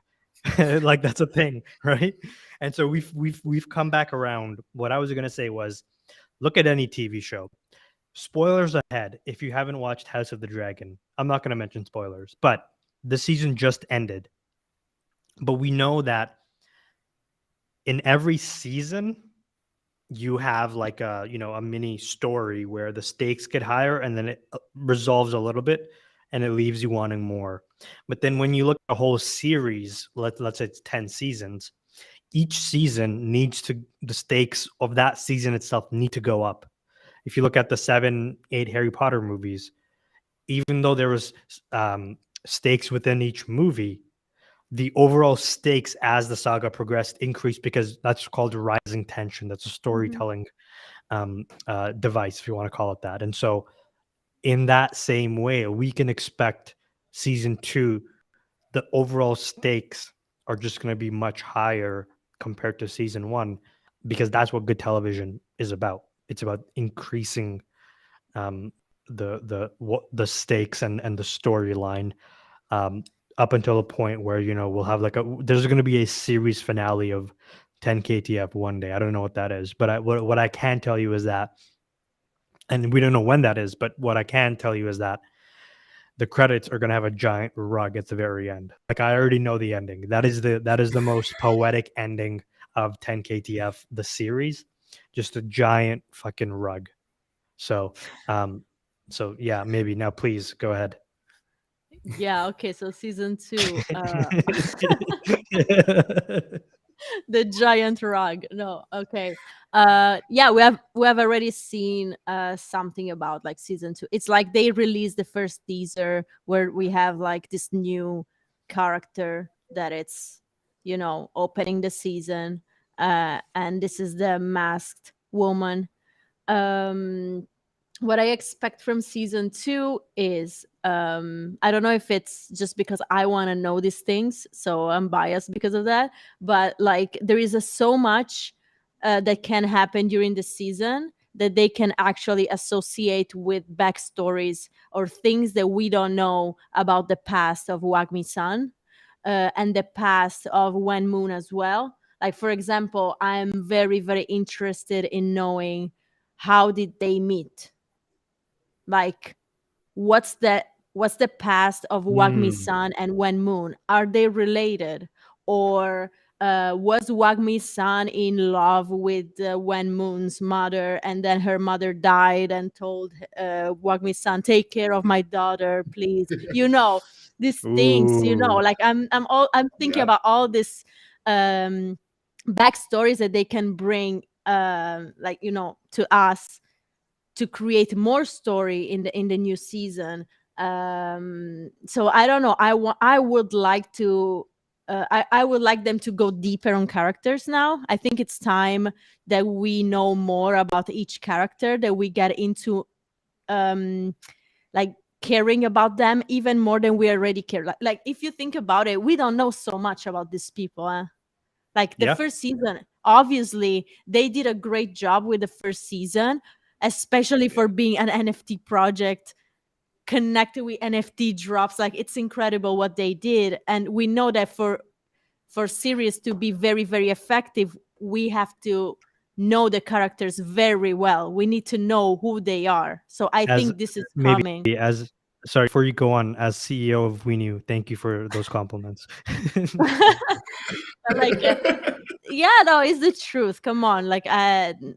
Like that's a thing, right? And so we've come back around. What I was gonna say was, look at any TV show. Spoilers ahead. If you haven't watched House of the Dragon, I'm not gonna mention spoilers, but the season just ended. But we know that in every season, you have like a mini story where the stakes get higher and then it resolves a little bit and it leaves you wanting more. But then when you look at a whole series, let's say it's 10 seasons, each season the stakes of that season itself need to go up. If you look at the 7, 8 Harry Potter movies, even though there was stakes within each movie, the overall stakes as the saga progressed increased because that's called rising tension. That's a storytelling device, if you want to call it that. And so, in that same way, we can expect season 2, the overall stakes are just going to be much higher compared to season 1, because that's what good television is about. It's about increasing the stakes and the storyline. Up until a point where we'll have there's going to be a series finale of 10 KTF one day. I don't know what that is, but what I can tell you is that, and we don't know when that is, but what I can tell you is that the credits are going to have a giant rug at the very end. Like, I already know the ending. That is the most poetic ending of 10 KTF, the series. Just a giant fucking rug. So yeah, maybe now please go ahead. Yeah, okay, so season 2, the giant rug. No, okay. Yeah, we have already seen something about like season 2. It's like they released the first teaser where we have like this new character that it's opening the season, and this is the masked woman. What I expect from season 2 is I don't know if it's just because I want to know these things, so I'm biased because of that, but like there is so much that can happen during the season that they can actually associate with backstories or things that we don't know about the past of Wagmi-san and the past of Wen Moon as well. Like, for example, I'm very, very interested in knowing how did they meet. Like, what's the past of Wagmi-san and Wen Moon? Are they related, or was Wagmi-san in love with Wen Moon's mother, and then her mother died and told Wagmi-san, take care of my daughter, please? These things. Ooh. Like I'm thinking Yeah. about all this backstories that they can bring, to us, to create more story in the new season. So I don't know. I would like to. I would like them to go deeper on characters now. I think it's time that we know more about each character, that we get into like caring about them even more than we already care. Like if you think about it, we don't know so much about these people. Like the Yeah. first season, obviously they did a great job with the first season, especially for being an NFT project connected with NFT drops. Like, it's incredible what they did. And we know that for series to be very, very effective, we have to know the characters very well. We need to know who they are. So I think this is coming. Sorry, before you go on, as CEO of WeNew, thank you for those compliments. Like, yeah, no, it's the truth. Come on, like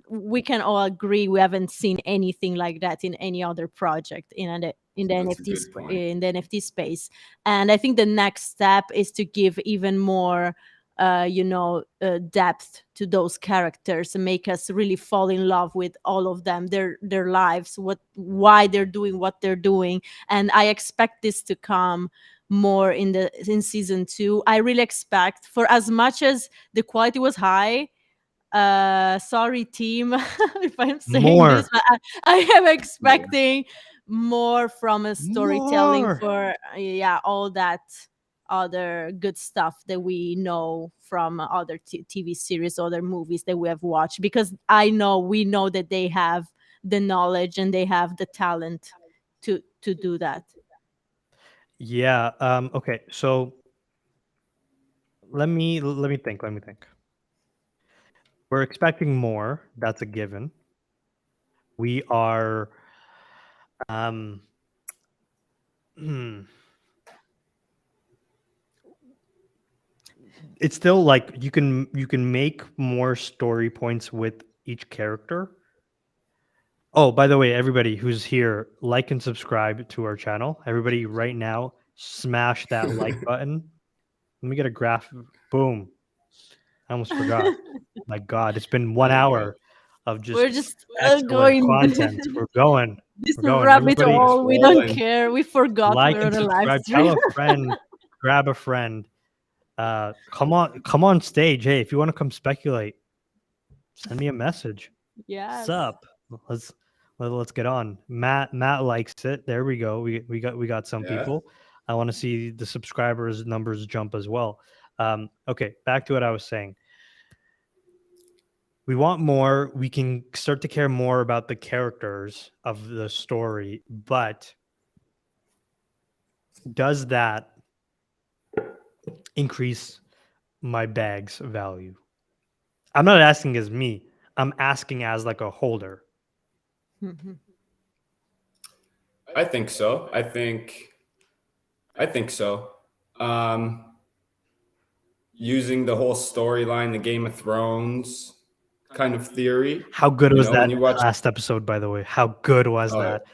we can all agree we haven't seen anything like that in any other project in the That's a NFT good point. in the NFT space. And I think the next step is to give even more depth to those characters and make us really fall in love with all of them, their lives, why they're doing what they're doing. And I expect this to come more in season 2. I really expect, for as much as the quality was high, sorry team if I'm saying More. this, but I am expecting more from a storytelling More. for all other good stuff that we know from other TV series, other movies that we have watched, because we know that they have the knowledge and they have the talent to do that. Yeah. Okay. So let me think. We're expecting more. That's a given. We are. Hmm. It's still like you can make more story points with each character. Oh, by the way, everybody who's here, like and subscribe to our channel. Everybody, right now, smash that like button. Let me get a graph. Boom. I almost forgot. My God, it's been 1 hour of We're just just excellent going content. We're going. this We're going. rabbit Everybody, hole. We don't rolling. care. We forgot like we're and on a live subscribe. stream. Tell a friend. Grab a friend. Come on stage. Hey, if you want to come speculate, send me a message. Yes. Sup? Let's get on. Matt likes it. There we go. We got some Yeah. people. I want to see the subscribers numbers jump as well. Okay, back to what I was saying. We want more. We can start to care more about the characters of the story, but does that increase my bag's value? I'm not asking as me. I'm asking as like a holder. Mhm. I think so. I think so. Using the whole storyline, the Game of Thrones kind of theory. How good You was know, that when you watch- last episode, by the way? How good was Oh, that?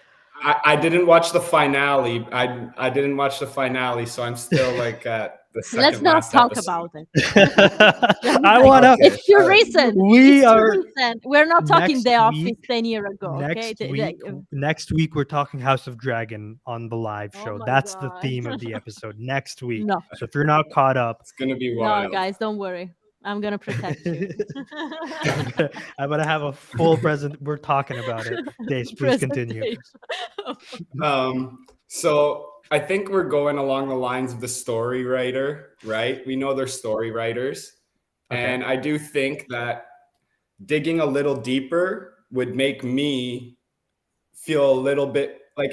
I didn't watch the finale. I didn't watch the finale, so I'm still like at the second Let's not last talk episode. about it. I want to. Okay. It's too all right. recent. We It's too are recent. We're not talking next The Office week- 10 years ago. Okay. Next week we're talking House of Dragon on the live Oh show. my That's the God. theme of the episode next week. No, So if you're not caught up, It's gonna be no, wild. guys, don't worry. I'm gonna protect you. I'm gonna have a full present. We're talking about it. Dace, please continue. So I think we're going along the lines of the story writer, right? We know they're story writers. Okay. And I do think that digging a little deeper would make me feel a little bit like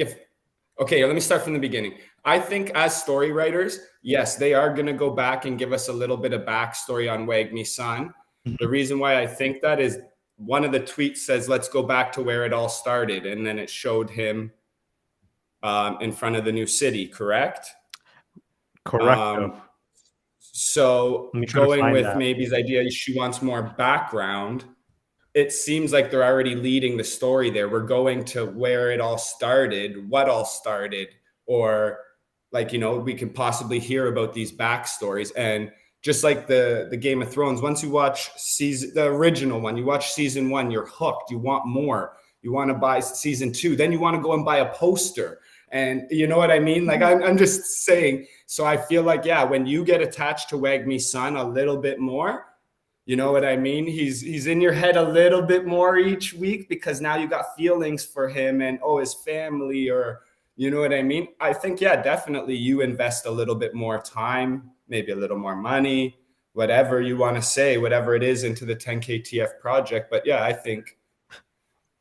okay, let me start from the beginning. I think as story writers, yes, they are going to go back and give us a little bit of backstory on Wagmi-san. The reason why I think that is one of the tweets says, let's go back to where it all started. And then it showed him in front of the new city, correct? Correct. So Let me try to going find with that. maybe's idea, she wants more background. It seems like they're already leading the story there. We're going to where it all started, what all started, or like, you know, we could possibly hear about these backstories. And just like the Game of Thrones, once you watch the original one, you watch season 1, you're hooked. You want more. You want to buy season 2. Then you want to go and buy a poster. And you know what I mean? Like, I'm just saying. So I feel like, yeah, when you get attached to Wagmi-san a little bit more, you know what I mean? He's in your head a little bit more each week because now you got feelings for him and, his family, or, you know what I mean? I think, yeah, definitely you invest a little bit more time, maybe a little more money, whatever you want to say, whatever it is, into the 10KTF project. But yeah, I think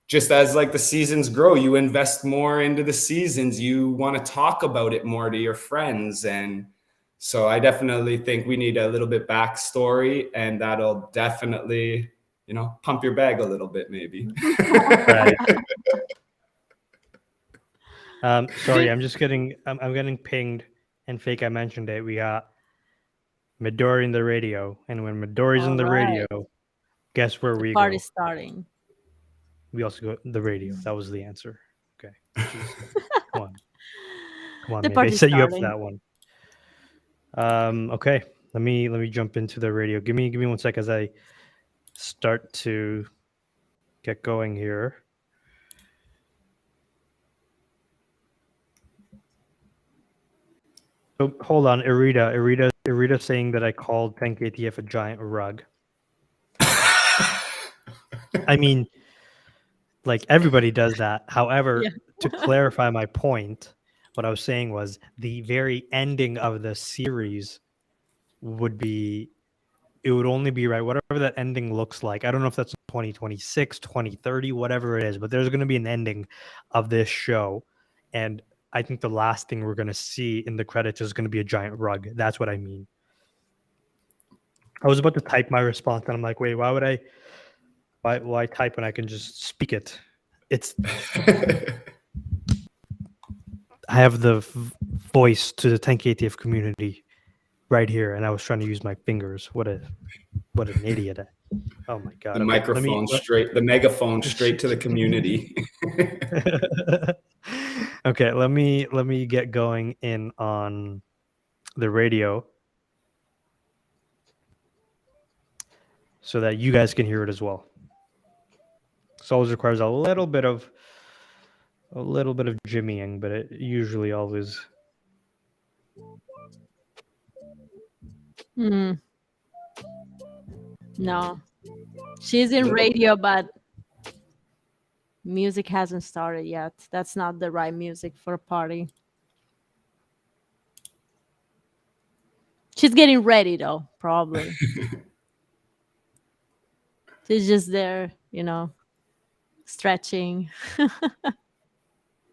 just as like the seasons grow, you invest more into the seasons. You want to talk about it more to your friends. And so I definitely think we need a little bit backstory, and that'll definitely, you know, pump your bag a little bit, maybe. Right. Sorry, I'm getting pinged, and fake. I mentioned it. We got Midori in the radio, and when Midori's in the radio, guess where we go? Party starting. We also go the radio. That was the answer. Okay. Come on, The man. They party's set you up for starting. that one. Okay. Let me jump into the radio. Give me 1 sec as I start to get going here. So hold on, Irita saying that I called 10KTF a giant rug. I mean, like everybody does that. However, Yeah. to clarify my point, What I was saying was the very ending of the series would be, it would only be right, whatever that ending looks like. I don't know if that's 2026, 2030, whatever it is, but there's going to be an ending of this show. And I think the last thing we're going to see in the credits is going to be a giant rug. That's what I mean. I was about to type my response and I'm like, wait, why type when I can just speak it? I have the voice to the 10KTF community right here, and I was trying to use my fingers. What an idiot! Oh my god! The microphone straight, the megaphone straight to the community. Okay, let me get going in on the radio so that you guys can hear it as well. So always requires a little bit of jimmying, but it usually always. No, she's in radio, but music hasn't started yet. That's not the right music for a party. She's getting ready though, probably. She's just there, stretching.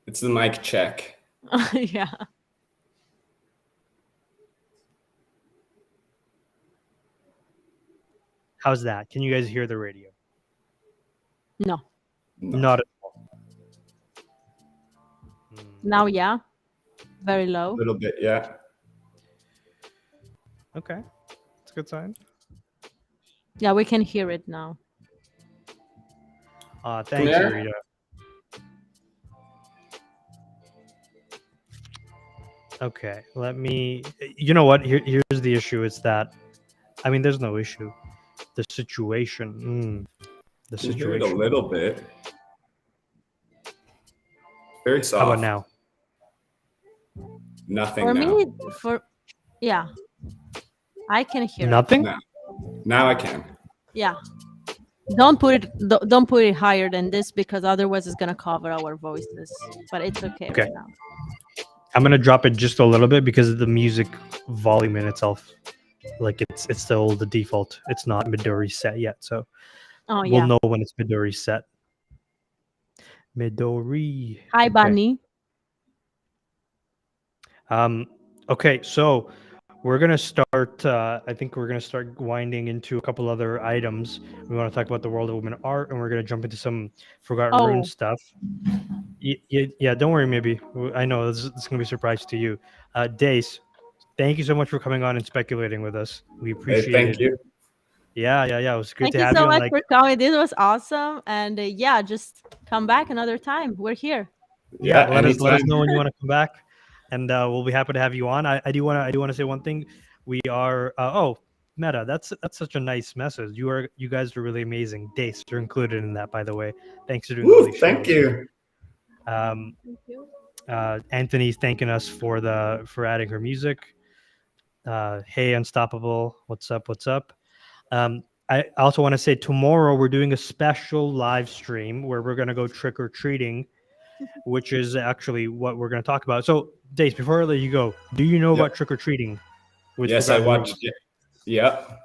It's the mic check. Yeah. How's that? Can you guys hear the radio? No. Not at all. Now, yeah. Very low. A little bit, yeah. Okay. That's a good sign. Yeah, we can hear it now. Thanks, Rita. Okay, you know what? Here's the issue. It's that, I mean, there's no issue. The situation. The You hear situation. it a little bit. Very soft. How about now? Nothing For now. me, yeah. I can hear Nothing? No. Now I can. it. Yeah. Don't put it higher than this because otherwise it's gonna cover our voices. But it's okay. Okay. Right now. I'm gonna drop it just a little bit because the music volume in itself, like it's still the default. It's not Midori set yet, so Oh we'll yeah. know when it's Midori set. Midori. Hi, Bunny. Okay, so we're gonna start. I think we're gonna start winding into a couple other items. We want to talk about the world of women art, and we're gonna jump into some Forgotten Rune stuff. Yeah, don't worry, maybe. I know this is gonna be a surprise to you. Dace, thank you so much for coming on and speculating with us. We appreciate it. Thank you. Yeah. It was great Thank to you have so you. much for coming. This was awesome. And yeah, just come back another time. We're here. Yeah, let us anytime. know when you want to come back, and we'll be happy to have you on. I do want to say one thing. We are Meta. That's such a nice message. You guys are really amazing. Dace, you're included in that, by the way. Thanks for doing all these Thank shows. you. Thank you. Anthony's thanking us for adding her music. Hey, Unstoppable, what's up? I also want to say tomorrow we're doing a special live stream where we're going to go trick or treating, which is actually what we're going to talk about. So, Dace, before I let you go, do you know about trick or treating? Yes, I watched it. Yep.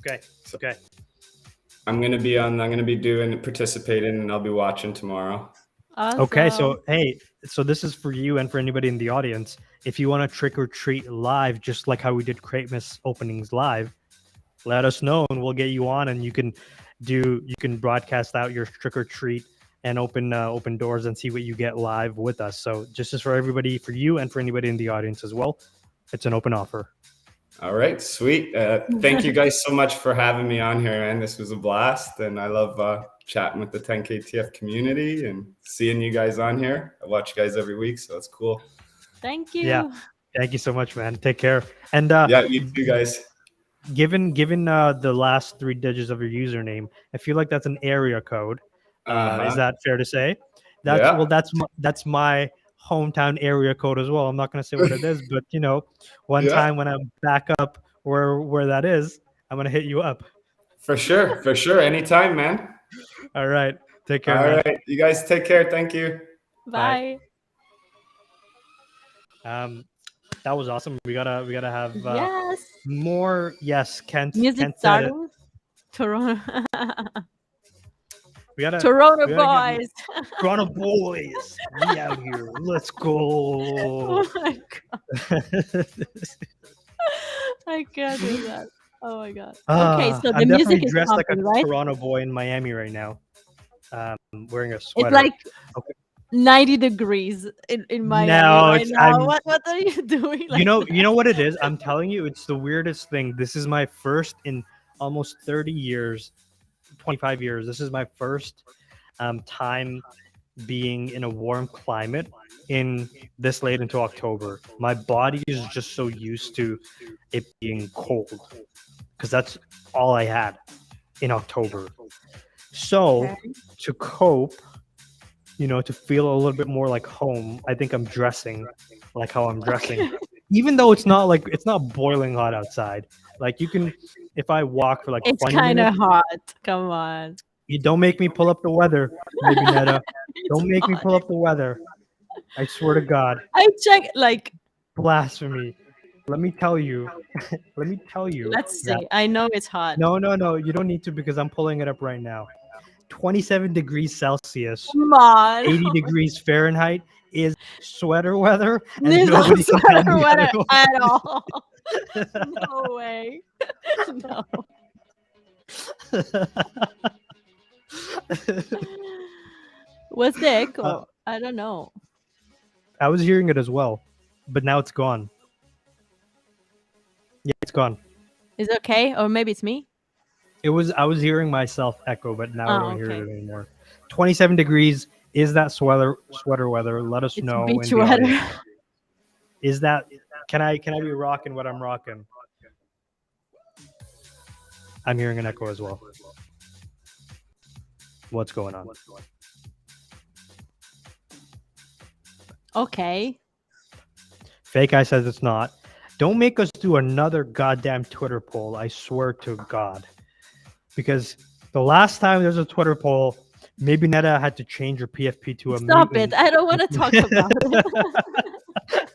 Okay. I'm gonna be participating, and I'll be watching tomorrow. Awesome. Okay, so hey, this is for you and for anybody in the audience. If you want to trick or treat live, just like how we did Creatmas openings live, let us know and we'll get you on, and you can broadcast out your trick or treat and open doors and see what you get live with us. So just as for everybody, for you and for anybody in the audience as well, it's an open offer. All right, sweet. Thank you guys so much for having me on here, man. This was a blast, and I love chatting with the 10KTF community and seeing you guys on here. I watch you guys every week, so it's cool. Thank you. Yeah. Thank you so much, man. Take care. And yeah, you too, guys. Given the last 3 digits of your username, I feel like that's an area code. Is that fair to say? That's my hometown area code as well. I'm not going to say what it is, but one time when I'm back up where that is, I'm going to hit you up. For sure. Anytime, man. All right. Take care. All man. right. You guys take care. Thank you. Bye. That was awesome. We gotta have Yes. more. Yes, Music Kent said it. starting. Toronto. We gotta Toronto we gotta get boys. Toronto boys. We out here. Let's go. Oh my god. I can't do that. Oh my god. Okay, so the I'm music definitely is dressed like a pumping, right? Toronto boy in Miami right now. Wearing a It's sweater. like Okay. 90 degrees in Miami No, right it's now. What are you doing? you know what it is? I'm telling you, it's the weirdest thing. This is my first in almost 30 years, 25 years. This is my first time being in a warm climate in this late into October. My body is just so used to it being cold because that's all I had in October. So Okay. to cope, to feel a little bit more like home, I think I'm dressing like how I'm dressing. Even though it's not boiling hot outside. Like you can, if I walk for like It's 20 kind of minutes, hot. Come on. you don't make me pull up the weather, maybe Netta. It's Don't make me hot. pull up the weather. I swear to God, I check like blasphemy. Let me tell you. let's that see. I know it's hot. no, you don't need to because I'm pulling it up right now. 27 degrees Celsius, Come on. 80 degrees Fahrenheit is sweater weather, and There's no nobody can tell sweater me weather otherwise. at all. No way. No. Was the echo? I don't know. I was hearing it as well, but now it's gone. Yeah, it's gone. Is it okay? Or maybe it's me? I was hearing myself echo, but now I Oh, don't hear okay. it anymore. 27 degrees is that sweater weather? Let us It's know beach in the weather. audience. Is that can I be rocking what I'm rocking? I'm hearing an echo as well. What's going on? Okay. Fake Eye says it's not. Don't make us do another goddamn Twitter poll. I swear to God. Because the last time there was a Twitter poll, maybe Netta had to change her PFP to a Stop mutant. it. I don't want to talk about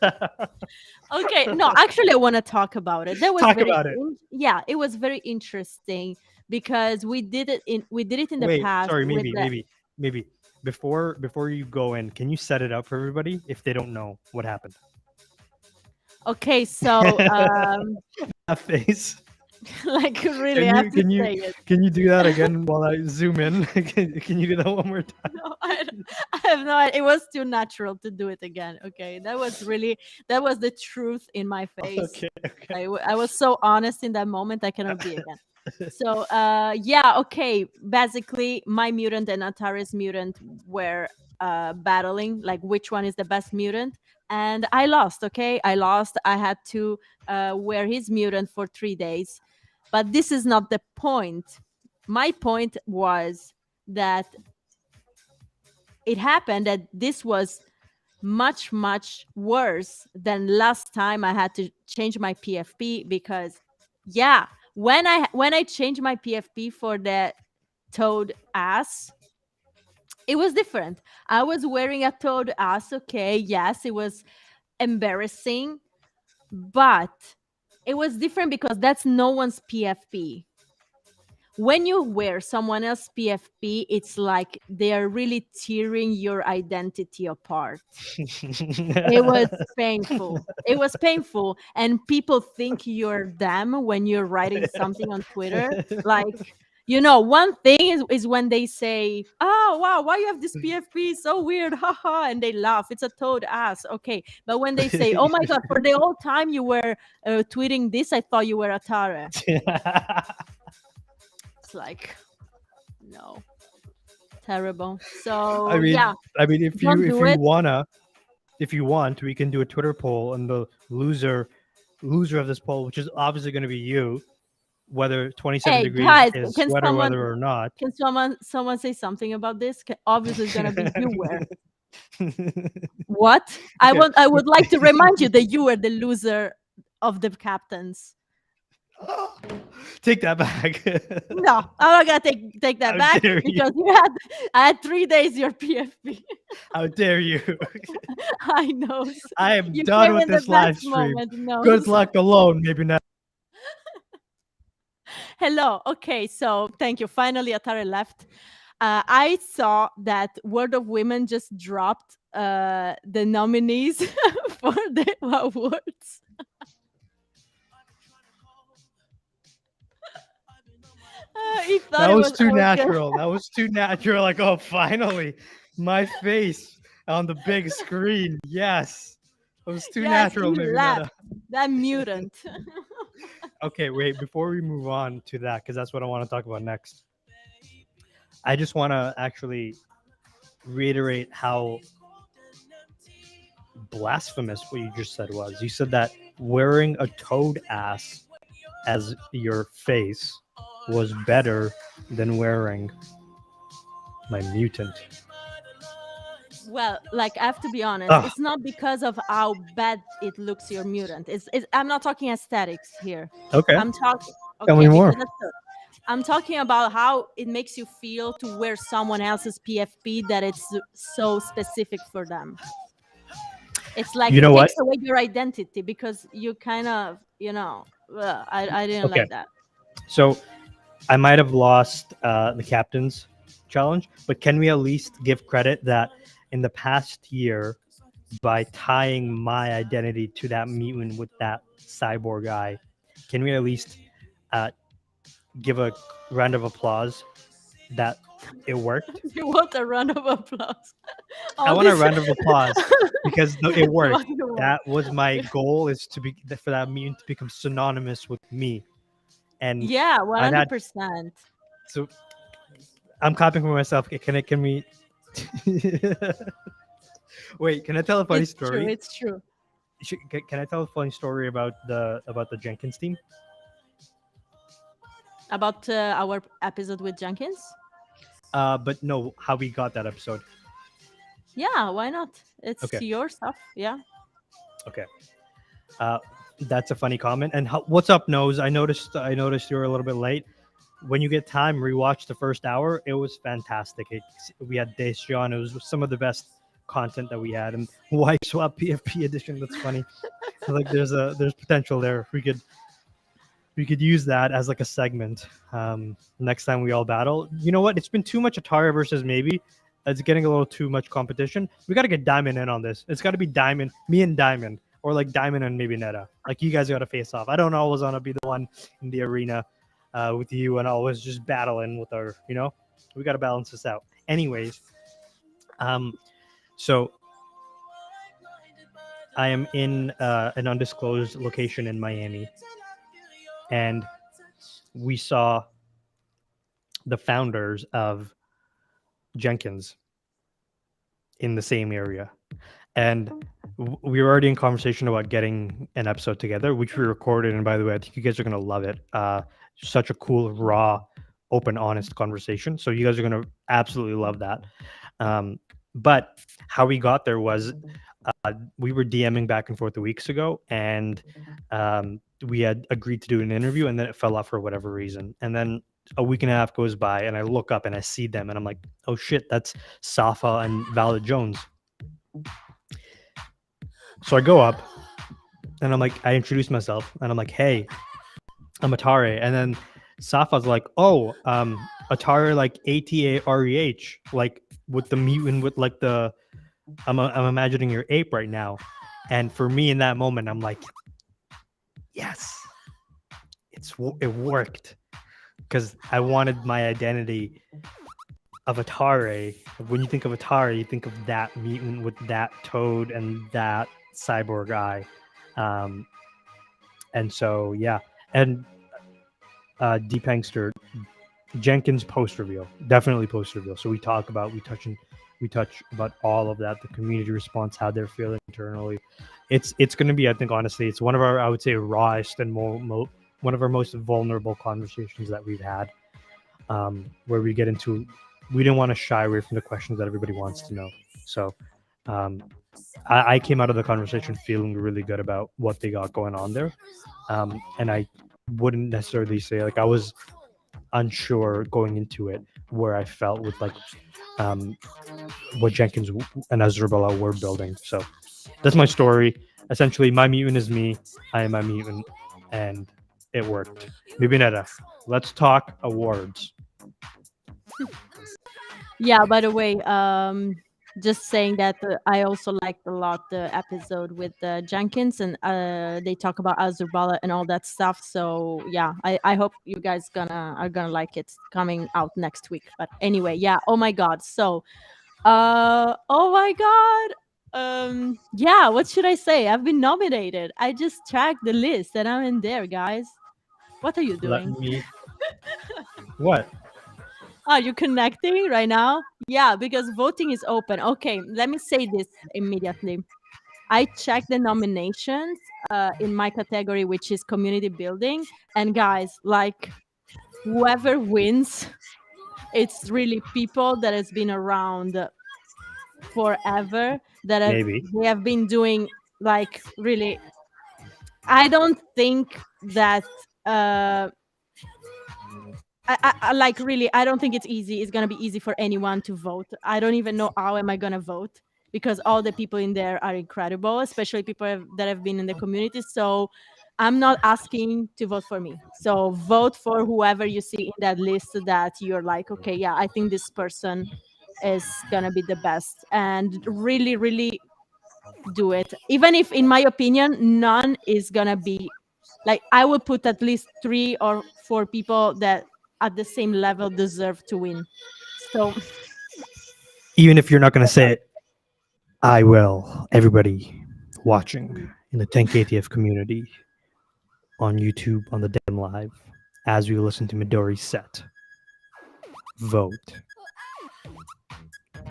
it. Okay. No, actually I want to talk about it. That was Talk very about it. Yeah, it was very interesting because we did it in the Wait, past. sorry, with maybe. Before you go in, can you set it up for everybody if they don't know what happened? Okay, so That face. like really I have to say it. Can you do that again while I zoom in? Can you do that one more time? No, I have no idea. It was too natural to do it again. Okay, that was the truth in my face. Okay. I was so honest in that moment. I cannot be again. So yeah, okay. Basically, my mutant and Atara's mutant were battling, like which one is the best mutant, and I lost. Okay, I lost. I had to wear his mutant for 3 days, but this is not the point. My point was that it happened that this was much worse than last time I had to change my PFP because yeah, when I changed my PFP for the toad ass, it was different. I was wearing a toad ass. Okay, yes, it was embarrassing, but it was different because that's no one's PFP. When you wear someone else's PFP, it's like they are really tearing your identity apart. It was painful. It was painful. And people think you're them when you're writing something on Twitter. Like, one thing is when they say, oh, wow, why you have this PFP? So weird. Haha. And they laugh. It's a toad ass. Okay. But when they say, oh my God, for the whole time you were tweeting this, I thought you were Atara. It's like, no. Terrible. So I mean, yeah. if Don't do it. if you want, we can do a Twitter poll, and the loser of this poll, which is obviously going to be you, whether 27 Hey, degrees guys, is can sweater someone- weather or not. Can someone say something about this? Obviously, it's gonna be you were. What? I would like to remind you that you were the loser of the captains. Take that back. No, I'm not gonna take that How back dare you. because I had 3 days your PFP. How dare you? I know. I am You done came with in the this live best stream. moment. No. Good luck alone, maybe not. Hello. Okay, so thank you. Finally, Atari left. I saw that World of Women just dropped the nominees for the awards. He thought That it was too I was gonna- natural. That was too natural. Like, oh, finally, my face on the big screen. Yes. It was too Yes, natural, he maybe laughed. not. That mutant. Okay, wait, before we move on to that, because that's what I want to talk about next. I just want to actually reiterate how blasphemous what you just said was. You said that wearing a toad ass as your face was better than wearing my mutant. Well, like I have to be honest, Ugh. it's not because of how bad it looks your mutant. It's I'm not talking aesthetics here. Okay. I'm talking Tell me more. because I'm talking about how it makes you feel to wear someone else's PFP that it's so specific for them. It's like You know it what? takes away your identity because you kind of, I didn't Okay. like that. So I might have lost the captain's challenge, but can we at least give credit that in the past year, by tying my identity to that mutant with that cyborg eye, can we at least give a round of applause that it worked? You want a round of applause? I All want a this- round of applause because it worked. What you want. That was my goal, is to be for that mutant to become synonymous with me. And Yeah, I've had 100%. so I'm clapping for myself. Can we wait? Can I tell a funny It's true. story? It's true. Can I tell a funny story about the Jenkins team? About our episode with Jenkins? But no, how we got that episode. Yeah, why not? It's Okay. your stuff. Yeah. Okay. That's a funny comment. And what's up, Nose? I noticed you were a little bit late. When you get time, rewatch the first hour. It was fantastic. We had Deshaun. It was some of the best content that we had. And why swap PFP edition? That's funny. Like there's potential there. We could use that as like a segment. Next time we all battle. You know what? It's been too much Atari versus maybe. It's getting a little too much competition. We got to get Diamond in on this. It's got to be Diamond, me and Diamond, or like Diamond and maybe Netta. Like you guys got to face off. I don't always want to be the one in the arena with you and always just battling with our, we got to balance this out. Anyways, so I am in an undisclosed location in Miami, and we saw the founders of Jenkins in the same area, and we were already in conversation about getting an episode together, which we recorded. And by the way, I think you guys are going to love it. Such a cool, raw, open, honest conversation. So you guys are going to absolutely love that. But how we got there was we were DMing back and forth weeks ago, and we had agreed to do an interview, and then it fell off for whatever reason. And then a week and a half goes by, and I look up and I see them, and I'm like, oh shit, that's Safa and Vala Jones. So I go up, and I'm like, I introduce myself, and I'm like, hey, I'm Atari. And then Safa's like, oh, Atari, like ATAREH, like with the mutant, with like the, I'm imagining your ape right now. And for me in that moment, I'm like, yes, it worked. Because I wanted my identity of Atari. When you think of Atari, you think of that mutant with that toad and that cyborg eye. And so, yeah. And Deep Hangster, Jenkins post reveal, definitely post reveal. So we touch about all of that, the community response, how they're feeling internally. It's going to be, I think, honestly, it's one of our, I would say, rawest and one of our most vulnerable conversations that we've had, where we get into, we didn't want to shy away from the questions that everybody wants to know. So I came out of the conversation feeling really good about what they got going on there. And I wouldn't necessarily say like I was unsure going into it where I felt with like what Jenkins and Azurabala were building. So that's my story. Essentially, my mutant is me. I am my mutant, and it worked. Mibinetta, let's talk awards. Yeah, by the way, just saying that I also liked a lot the episode with Jenkins, and they talk about Azurbala and all that stuff. So yeah, I hope you guys are gonna like it. It's coming out next week. But anyway, yeah. Oh my god. So, oh my god. Yeah. What should I say? I've been nominated. I just tracked the list, and I'm in there, guys. What are you Let doing? me. What? Are you connecting right now? Yeah, because voting is open. Okay, let me say this immediately. I checked the nominations in my category, which is community building. And guys, like whoever wins, it's really people that has been around forever Maybe. they have been doing like really. I don't think that I like really I don't think it's easy. It's gonna be easy for anyone to vote. I don't even know how am I gonna vote because all the people in there are incredible, especially people that have been in the community. So I'm not asking to vote for me. So vote for whoever you see in that list that you're like, okay, yeah, I think this person is gonna be the best, and really, really do it. Even if, in my opinion, none is gonna be like I would put at least 3 or 4 people that at the same level deserve to win. So Even if you're not going to say it, I will. Everybody watching in the 10KTF community on YouTube on the Dem Live as we listen to Midori's set. Vote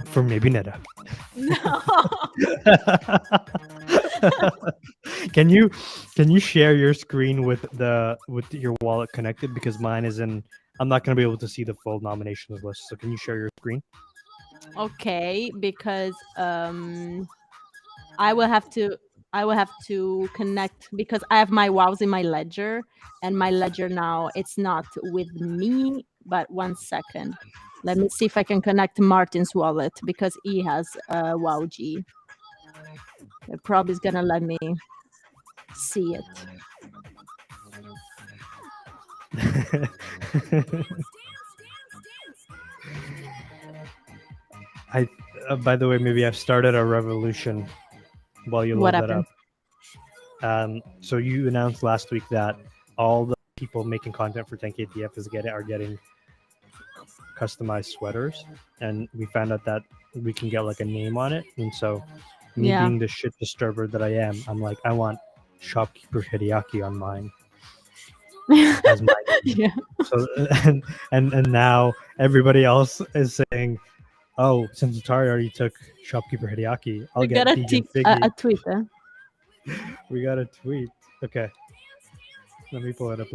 for Mibinetta. no. Can you share your screen with your wallet connected, because mine is in. I'm not going to be able to see the full nominations list. So can you share your screen? Okay, because I will have to connect because I have my wows in my ledger, and my ledger now it's not with me. But 1 second, let me see if I can connect Martin's wallet because he has wow G. It probably is gonna let me see it. By the way, maybe I've started a revolution while you What load that happened? up. So you announced last week that all the people making content for 10KTF are getting customized sweaters, and we found out that we can get like a name on it. And so, me Yeah. being the shit disturber that I am, I'm like, I want Shopkeeper Hideaki on mine as my name. Yeah. So and now everybody else is saying, oh, since Atari already took Shopkeeper Hideaki, I'll We get got Vegan Figgy. a tweet. We got a tweet. Okay. Let me pull it up.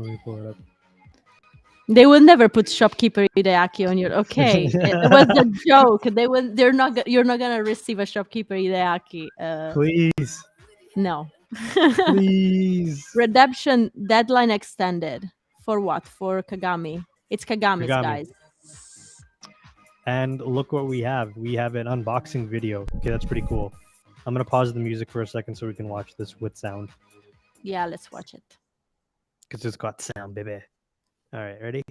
They will never put Shopkeeper Hideaki on your. Okay, it was a joke. They're not. You're not gonna receive a Shopkeeper Hideaki. Please. No. Please. Redemption deadline extended for what? For Kagami. It's Kagami's, Kagami. guys. And look what we have. We have an unboxing video. Okay, that's pretty cool. I'm gonna pause the music for a second so we can watch this with sound, Yeah, let's watch it. because it's got sound, baby. All right, ready?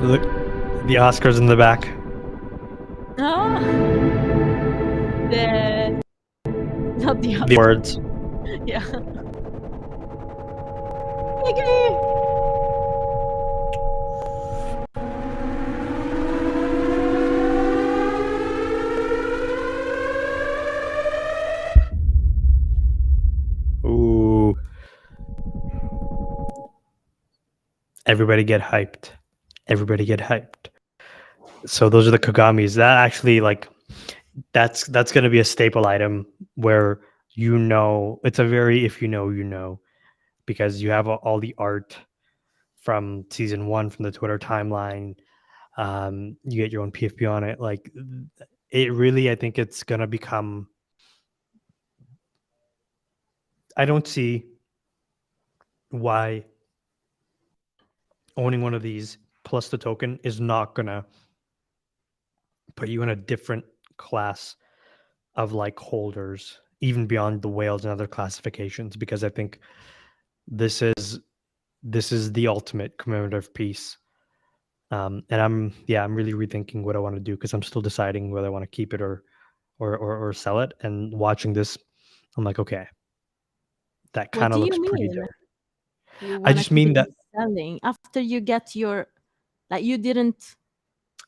Look, the Oscars in the back. Oh, not the The words. yeah. Piggy! Ooh. Everybody get hyped. Everybody get hyped. So those are the Kagamis. That actually like that's going to be a staple item where it's a very if you know because you have all the art from season 1 from the Twitter timeline. You get your own PFP on it. Like it really, I think it's going to become. I don't see why owning one of these plus the token is not going to put you in a different class of like holders, even beyond the whales and other classifications, because I think this is the ultimate commemorative piece. And I'm really rethinking what I want to do because I'm still deciding whether I want to keep it or sell it. And watching this, I'm like, okay, that What kind of do looks you pretty mean? dope. You I want to just keep mean it that selling after you get your, like, you didn't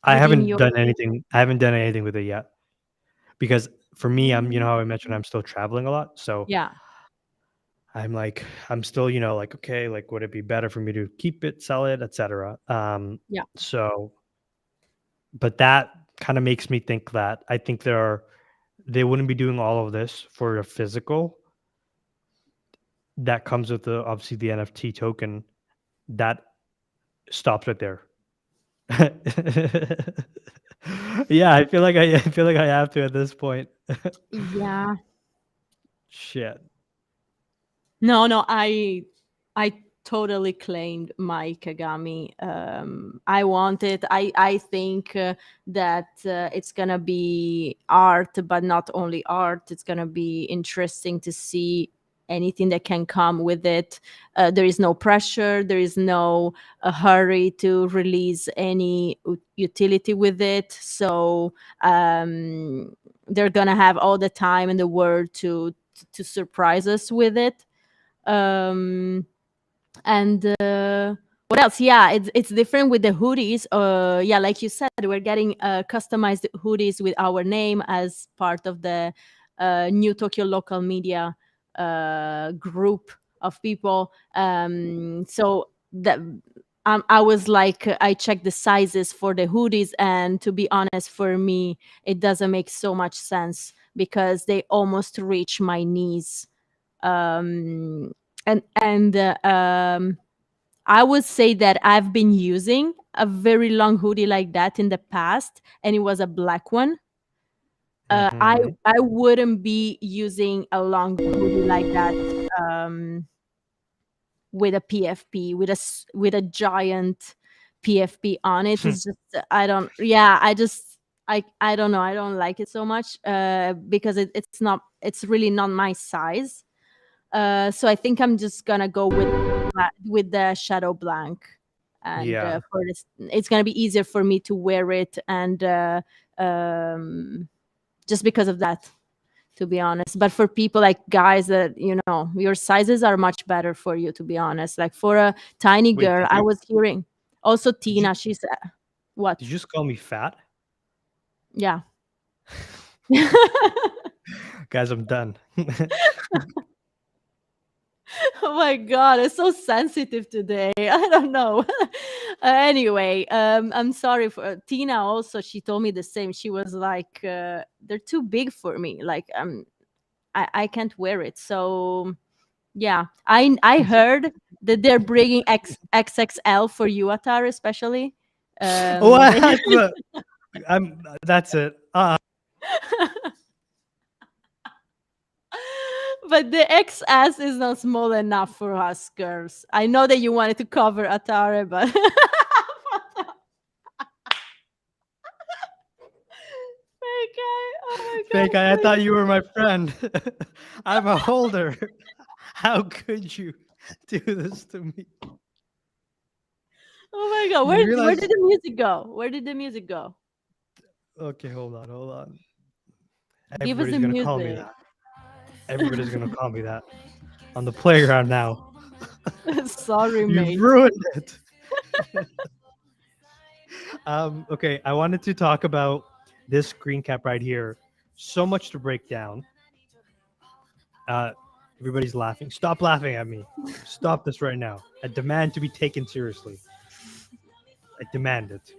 I redeem haven't your. done anything. I haven't done anything with it yet because for me, how I mentioned, I'm still traveling a lot, so Yeah. I'm like, I'm still, like, okay, like, would it be better for me to keep it, sell it, etc. Yeah. So, but that kind of makes me think that I think they wouldn't be doing all of this for a physical that comes with obviously the NFT token that stops right there. Yeah, I feel like I have to at this point. Yeah. Shit. No, I totally claimed my Kagami. I want it. I think that it's gonna be art, but not only art. It's gonna be interesting to see anything that can come with it. There is no pressure. There is no hurry to release any utility with it. So they're gonna have all the time in the world to surprise us with it. um and what else? Yeah, it's different with the hoodies. Yeah, like you said, we're getting customized hoodies with our name as part of the new Tokyo Local Media group of people. So that I was like, I checked the sizes for the hoodies, and to be honest, for me, it doesn't make so much sense because they almost reach my knees. um and I would say that I've been using a very long hoodie like that in the past, and it was a black one. I Mhm. I wouldn't be using a long hoodie like that um, with a PFP, with a giant PFP on it. It's just I don't. Yeah, I don't know. I don't like it so much because it's not. It's really not my size. So I think I'm just gonna go with the shadow blank, and Yeah. for this, it's gonna be easier for me to wear it, and um, just because of that, to be honest. But for people like guys that your sizes are much better for you, to be honest. Like for a tiny Wait, girl, I was hearing also did you Tina. She said, "What? did you just call me fat? Yeah." Guys, I'm done. Oh my god, it's so sensitive today. I don't know. Anyway, I'm sorry for Tina. Also, she told me the same. She was like, "They're too big for me. Like, I can't wear it." So, yeah, I heard that they're bringing XXL for you, Atar, especially. They- What? That's it. but the XS is not small enough for us girls. I know that you wanted to cover Atare, but fake guy. Oh my Fake god. guy, I thought you were my friend. I'm a holder. How could you do this to me? Oh my god. You Where realize did the music go? Where did the music go? Okay, hold on. Give us Everybody's the gonna call me music. that. Everybody's gonna call me that. On the playground now. Sorry, You've mate. ruined it. Okay, I wanted to talk about this screen cap right here. So much to break down. Everybody's laughing. Stop laughing at me. Stop this right now. I demand to be taken seriously. I demand it.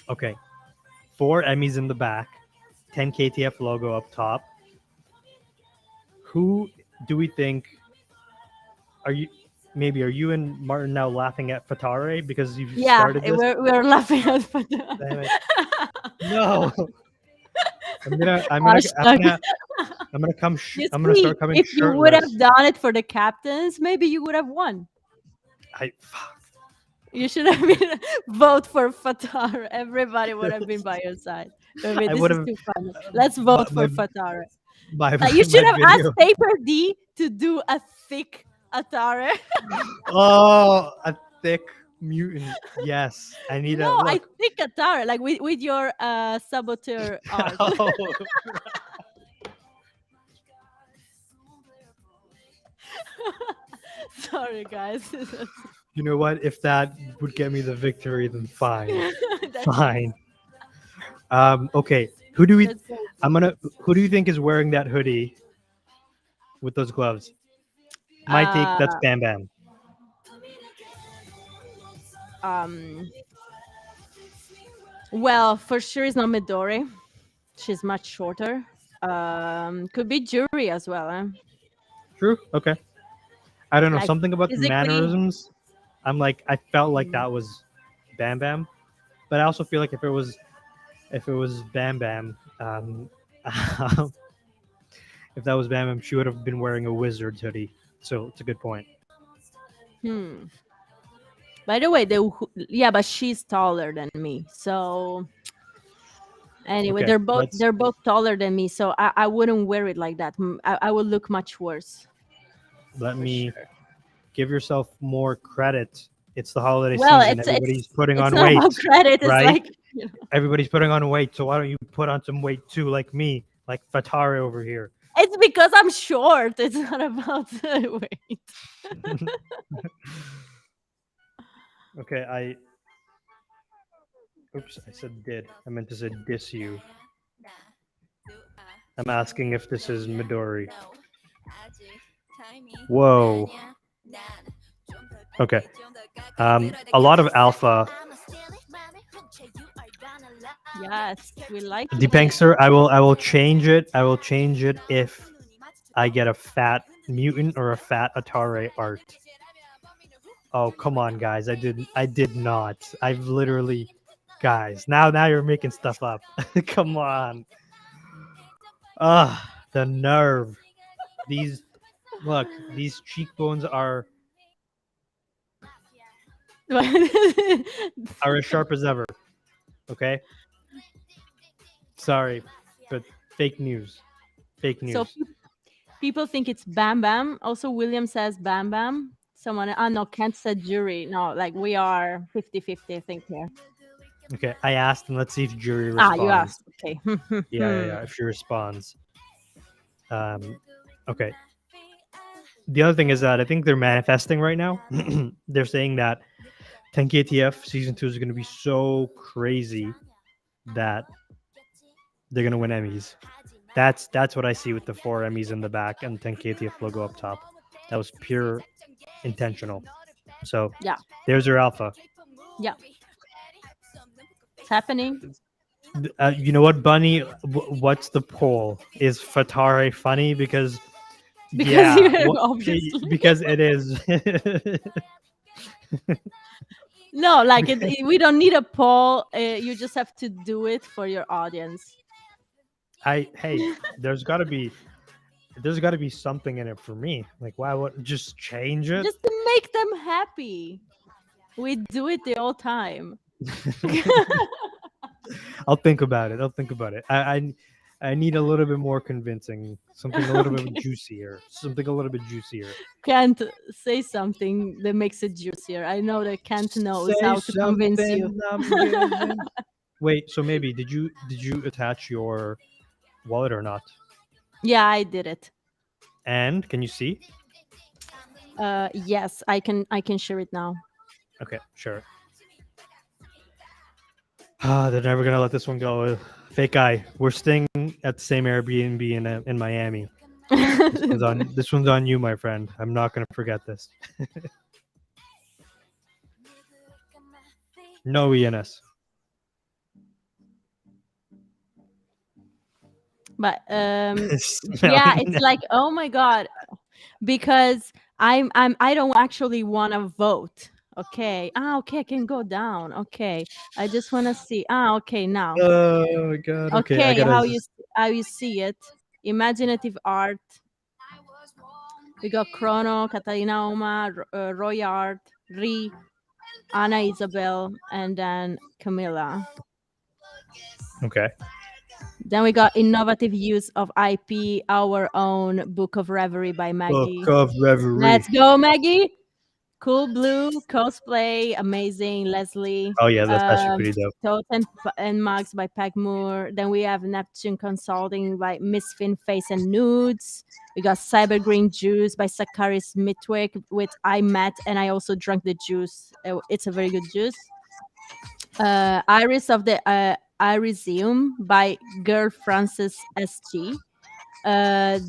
Okay, 4 Emmys in the back, 10 KTF logo up top. Who do we think? Are you and Martin now laughing at Fatare because you've Yeah, started this? we're laughing at Damn it. No. I'm gonna Hashtag. come You I'm gonna see, start coming if you would have shirtless. done it for the captains, maybe you would have won. Fuck. You should have been vote for Fatara. Everybody would have been by your side. Maybe I this would is have too funny. Let's vote for Fatara. my Like, you my should have video. asked Paper D to do a thick Atare. Oh, a thick mutant. Yes, I need a No, I look. think Atare, like with your saboteur art. Oh, Sorry, guys. you know what? If that would get me the victory, then fine, That's- fine. Okay. Who do we? that's so- Who do you think is wearing that hoodie with those gloves? My take. That's Uh, Bam Bam. um. Well, for sure, it's not Midori. She's much shorter. Could be Jury as well. True. Okay. I don't know, Like, something about the physically- mannerisms. I felt like that was Bam Bam, but I also feel like if it was Bam Bam, if that was Bam Bam, she would have been wearing a Wizards hoodie. So it's a good point. By the way, but she's taller than me. So anyway, Okay, they're both taller than me. So I wouldn't wear it like that. I would look much worse. Let me give yourself more credit. It's the holiday Well, season. it's Everybody's putting it's on not weight. about credit. It's right? like Everybody's putting on weight. So why don't you put on some weight too, like me, like Fatare over here? it's because I'm short. It's not about the weight. Okay, oops, I said did. I meant to say diss you. I'm asking if this is Midori. Whoa. Okay. A lot of alpha. Yes, we like it. Depankster, I will change it. I will change it if I get a fat mutant or a fat Atare art. Oh, come on, guys. I did not. I've literally, guys, now you're making stuff up. Come on. The nerve. These cheekbones are as sharp as ever. Okay? Sorry, but fake news. Fake news. So people think it's Bam Bam. Also, William says Bam Bam. Someone, no, Kent said Jury. No, like we are 50-50, I think, here. Okay, I asked, and let's see if Jury responds. You asked. Okay. Yeah. If she responds. Okay. The other thing is that I think they're manifesting right now. They're saying that 10KTF season 2 is going to be so crazy that they're going to win Emmys. That's what I see with the 4 Emmys in the back and 10KTF logo up top. That was pure intentional. So Yeah. there's your alpha. Yeah. It's happening. You know what, Bunny? What's the poll? Is Fatare funny? Because Obviously. because it is. No, like we don't need a poll. You just have to do it for your audience. Hey, there's got to be something in it for me. Like, why would just change it? Just to make them happy. We do it the whole time. I'll think about it. I need a little bit more convincing. Something a little bit juicier. Can't say something that makes it juicier. I know that Kent knows how to convince you. Wait, so maybe did you attach your wallet or not? Yeah, I did it. And can you see? Yes, I can share it now. Okay, sure. They're never gonna let this one go. Fake guy. We're staying at the same Airbnb in Miami. This one's on you, my friend. I'm not gonna forget this. No ENS. But Smell yeah, it it's now. like, oh my god, because I don't actually want to vote. Okay. Okay, I can go down. Okay. I just want to see. Okay, now. Oh my god. Okay, I Okay, gotta just. how you see it. Imaginative art. We got Chrono, Catalina Oma, Roy Art, Ri, Anna Isabel, and then Camilla. Okay. Then we got innovative use of IP, our own Book of Reverie by Maggie. Book of Reverie. Let's go, Maggie. Cool Blue cosplay, amazing. Leslie. Oh yeah, that's actually pretty dope. Totem and Mugs by Peg Moore. Then we have Neptune Consulting by Miss Fin Face and Nudes. We got Cyber Green Juice by Sakaris Mitwick, which I met and I also drank the juice. It's a very good juice. Iris of the Irisium by Girl Frances SG.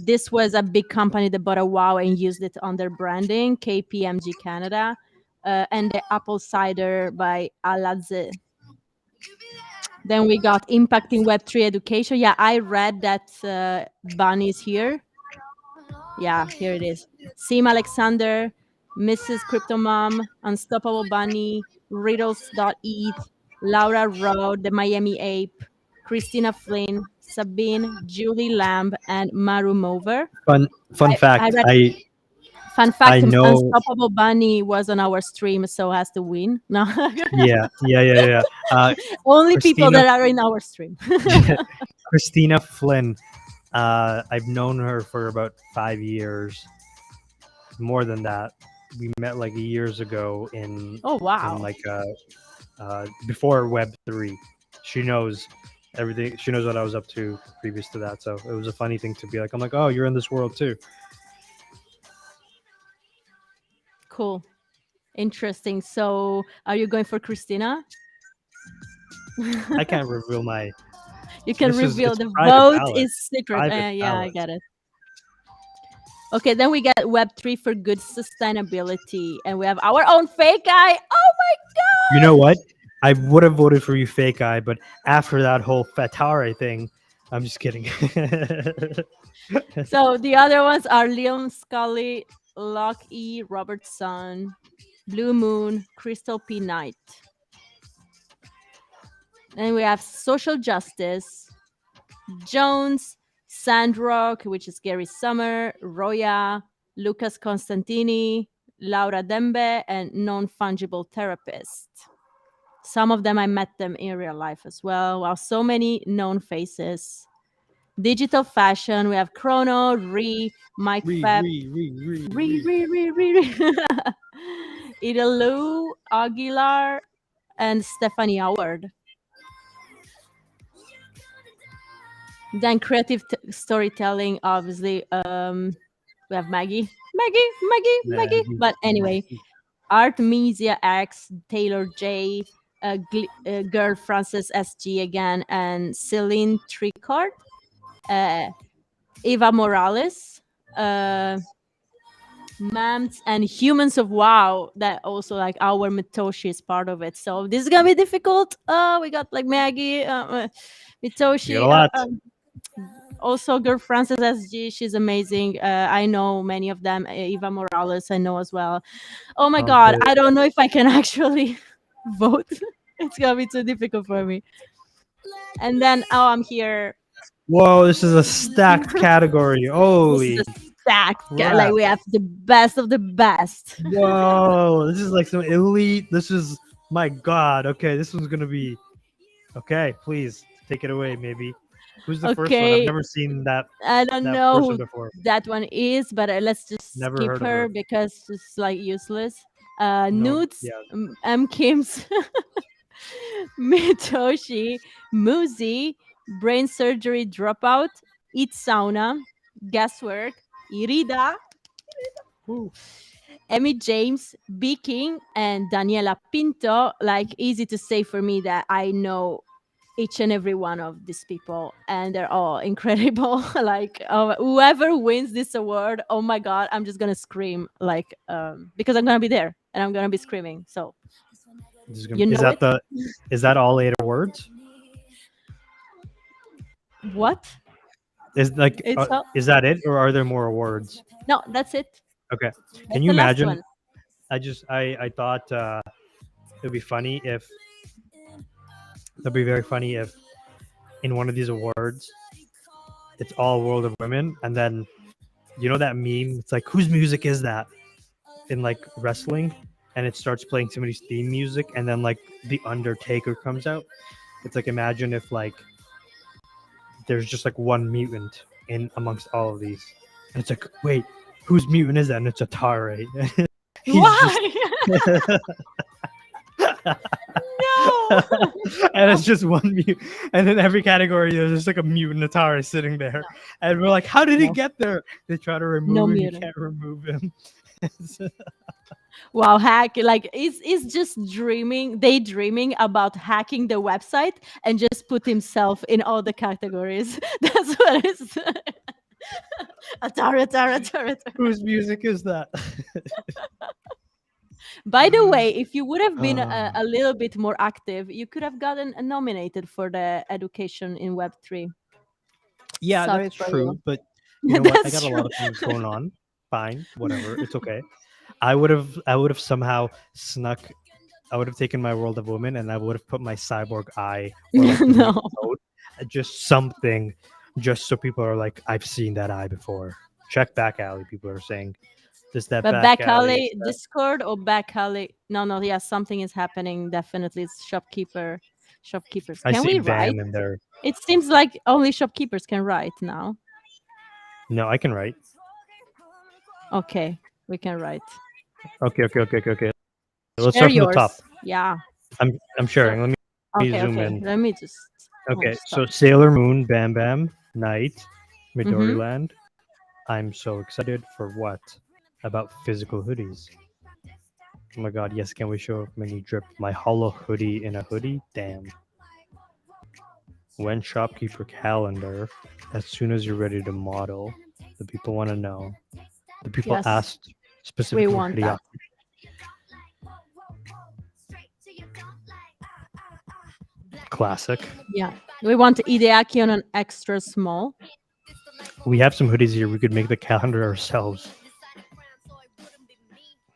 This was a big company that bought a WoW and used it on their branding, KPMG Canada. And the Apple Cider by Aladze. Then we got Impacting Web3 Education. Yeah, I read that Bunny is here. Yeah, here it is. Sim Alexander, Mrs. Crypto Mom, Unstoppable Bunny, Riddles.eth, Laura Rowe, The Miami Ape, Christina Flynn, Sabine, Julie Lamb, and Maru Mover. Fun I fact. read- Fun fact, I know. Unstoppable Bunny was on our stream, so has to win. No, Yeah. only people Christina- that are in our stream. Christina Flynn. I've known her for about 5 years. More than that. We met like years ago in Oh wow! in like before Web3. She knows everything. She knows what I was up to previous to that. So it was a funny thing to be like, I'm like, oh, you're in this world too. Cool, interesting. So, are you going for Christina? I can't reveal my. You can This is- reveal it's the private vote ballot. is secret. Private Yeah, I ballot. get it. Okay, then we get Web3 for good sustainability, and we have our own fake eye. Oh my You know what? I would have voted for you, fake eye, but after that whole Fatare thing, I'm just kidding. god! So the other ones are Liam Scully, Locke E. Robertson, Blue Moon, Crystal P. Knight. Then we have Social Justice, Jones, Sandrock, which is Gary Summer, Roya, Lucas Constantini, Laura Dembe, and Non-Fungible Therapist. Some of them I met them in real life as well. Wow, so many known faces. Digital Fashion, we have Chrono, Ri, Mike Feb, Idalu, Aguilar, and Stephanie Howard. Then creative storytelling, obviously. We have Maggie. Maggie. But anyway, Artemisia X, Taylor J, Girl Frances SG again, and Celine Tricard, Eva Morales, Mams, and Humans of WoW. That also like our Mitoshi is part of it. So this is gonna be difficult. We got like Maggie, Mitoshi. You got a lot. Also, Girl Frances SG, she's amazing. I know many of them. Eva Morales, I know as well. Oh my god, Okay. I don't know if I can actually vote. It's gonna be too difficult for me. And then, oh, I'm here. Whoa, this is a stacked category. Holy. This is a stack. crap. Like we have the best of the best. Whoa, this is like some elite. This is my god. Okay, this one's gonna be okay. Please take it away, maybe. Who's the first one? Okay. I've never seen that I don't that know person who before. that one is, but let's just Never skip heard of her her. because it's like useless. No, Nudes, yeah. M. Kim's, Mitoshi, Muzi, Brain Surgery Dropout, Eat Sauna, Guesswork, Irida, Ooh. Emmy James, B. King, and Daniela Pinto. Like, easy to say for me that I know each and every one of these people, and they're all incredible. Like, whoever wins this award, oh my god, I'm just gonna scream, like, because I'm gonna be there and I'm gonna be screaming. So, This is, gonna, You is know that is that all 8 words? what? Is like It's all, is that it, or are there more awards? no, that's it. Okay. That's Can you the last imagine? one. I thought it would be funny if it'd be very funny if in one of these awards it's all World of Women, and then you know that meme? It's like, whose music is that in like wrestling, and it starts playing somebody's theme music, and then like the Undertaker comes out. It's like, imagine if like there's just like one mutant in amongst all of these, and it's like, wait, whose mutant is that? And it's Atare. He's Why? No. and it's just one mute, and in every category there's just like a mutant Atari sitting there, and we're like, how did he No. get there? They try to remove No him, you mutant. can't remove him. Wow, hack, like is just daydreaming about hacking the website and just put himself in all the categories. That's what it is. Atari. Whose music is that? By the way, if you would have been Ah. a little bit more active, you could have gotten nominated for the education in Web3. Yeah, Sorry that's for true, you. but you know what? I That's got a lot of true. things going on. Fine, whatever, it's okay. I would have somehow snuck. I would have taken my World of Women, and I would have put my cyborg eye or like the No. remote, just something, just so people are like, I've seen that eye before. Check back alley. People are saying, just that But back back alley. alley Discord or back alley? No, yeah, something is happening. Definitely, it's shopkeepers. I Can see we write? Bam in there. It seems like only shopkeepers can write now. No, I can write. Okay, we can write. Okay. Let's Share start from the top. yours. Yeah. I'm sharing. Let me Okay. zoom in. Let me just. Okay, so stop. Sailor Moon, Bam Bam, Night, Mm-hmm. Midori Land. I'm so excited for what? About physical hoodies. Oh my god, yes, can we show mini drip? My hollow hoodie in a hoodie? Damn. When shopkeeper calendar, as soon as you're ready to model, the people want to know. The people Yes, asked specifically want for that. Classic. Yeah, we want Hideaki on an extra small. We have some hoodies here. We could make the calendar ourselves.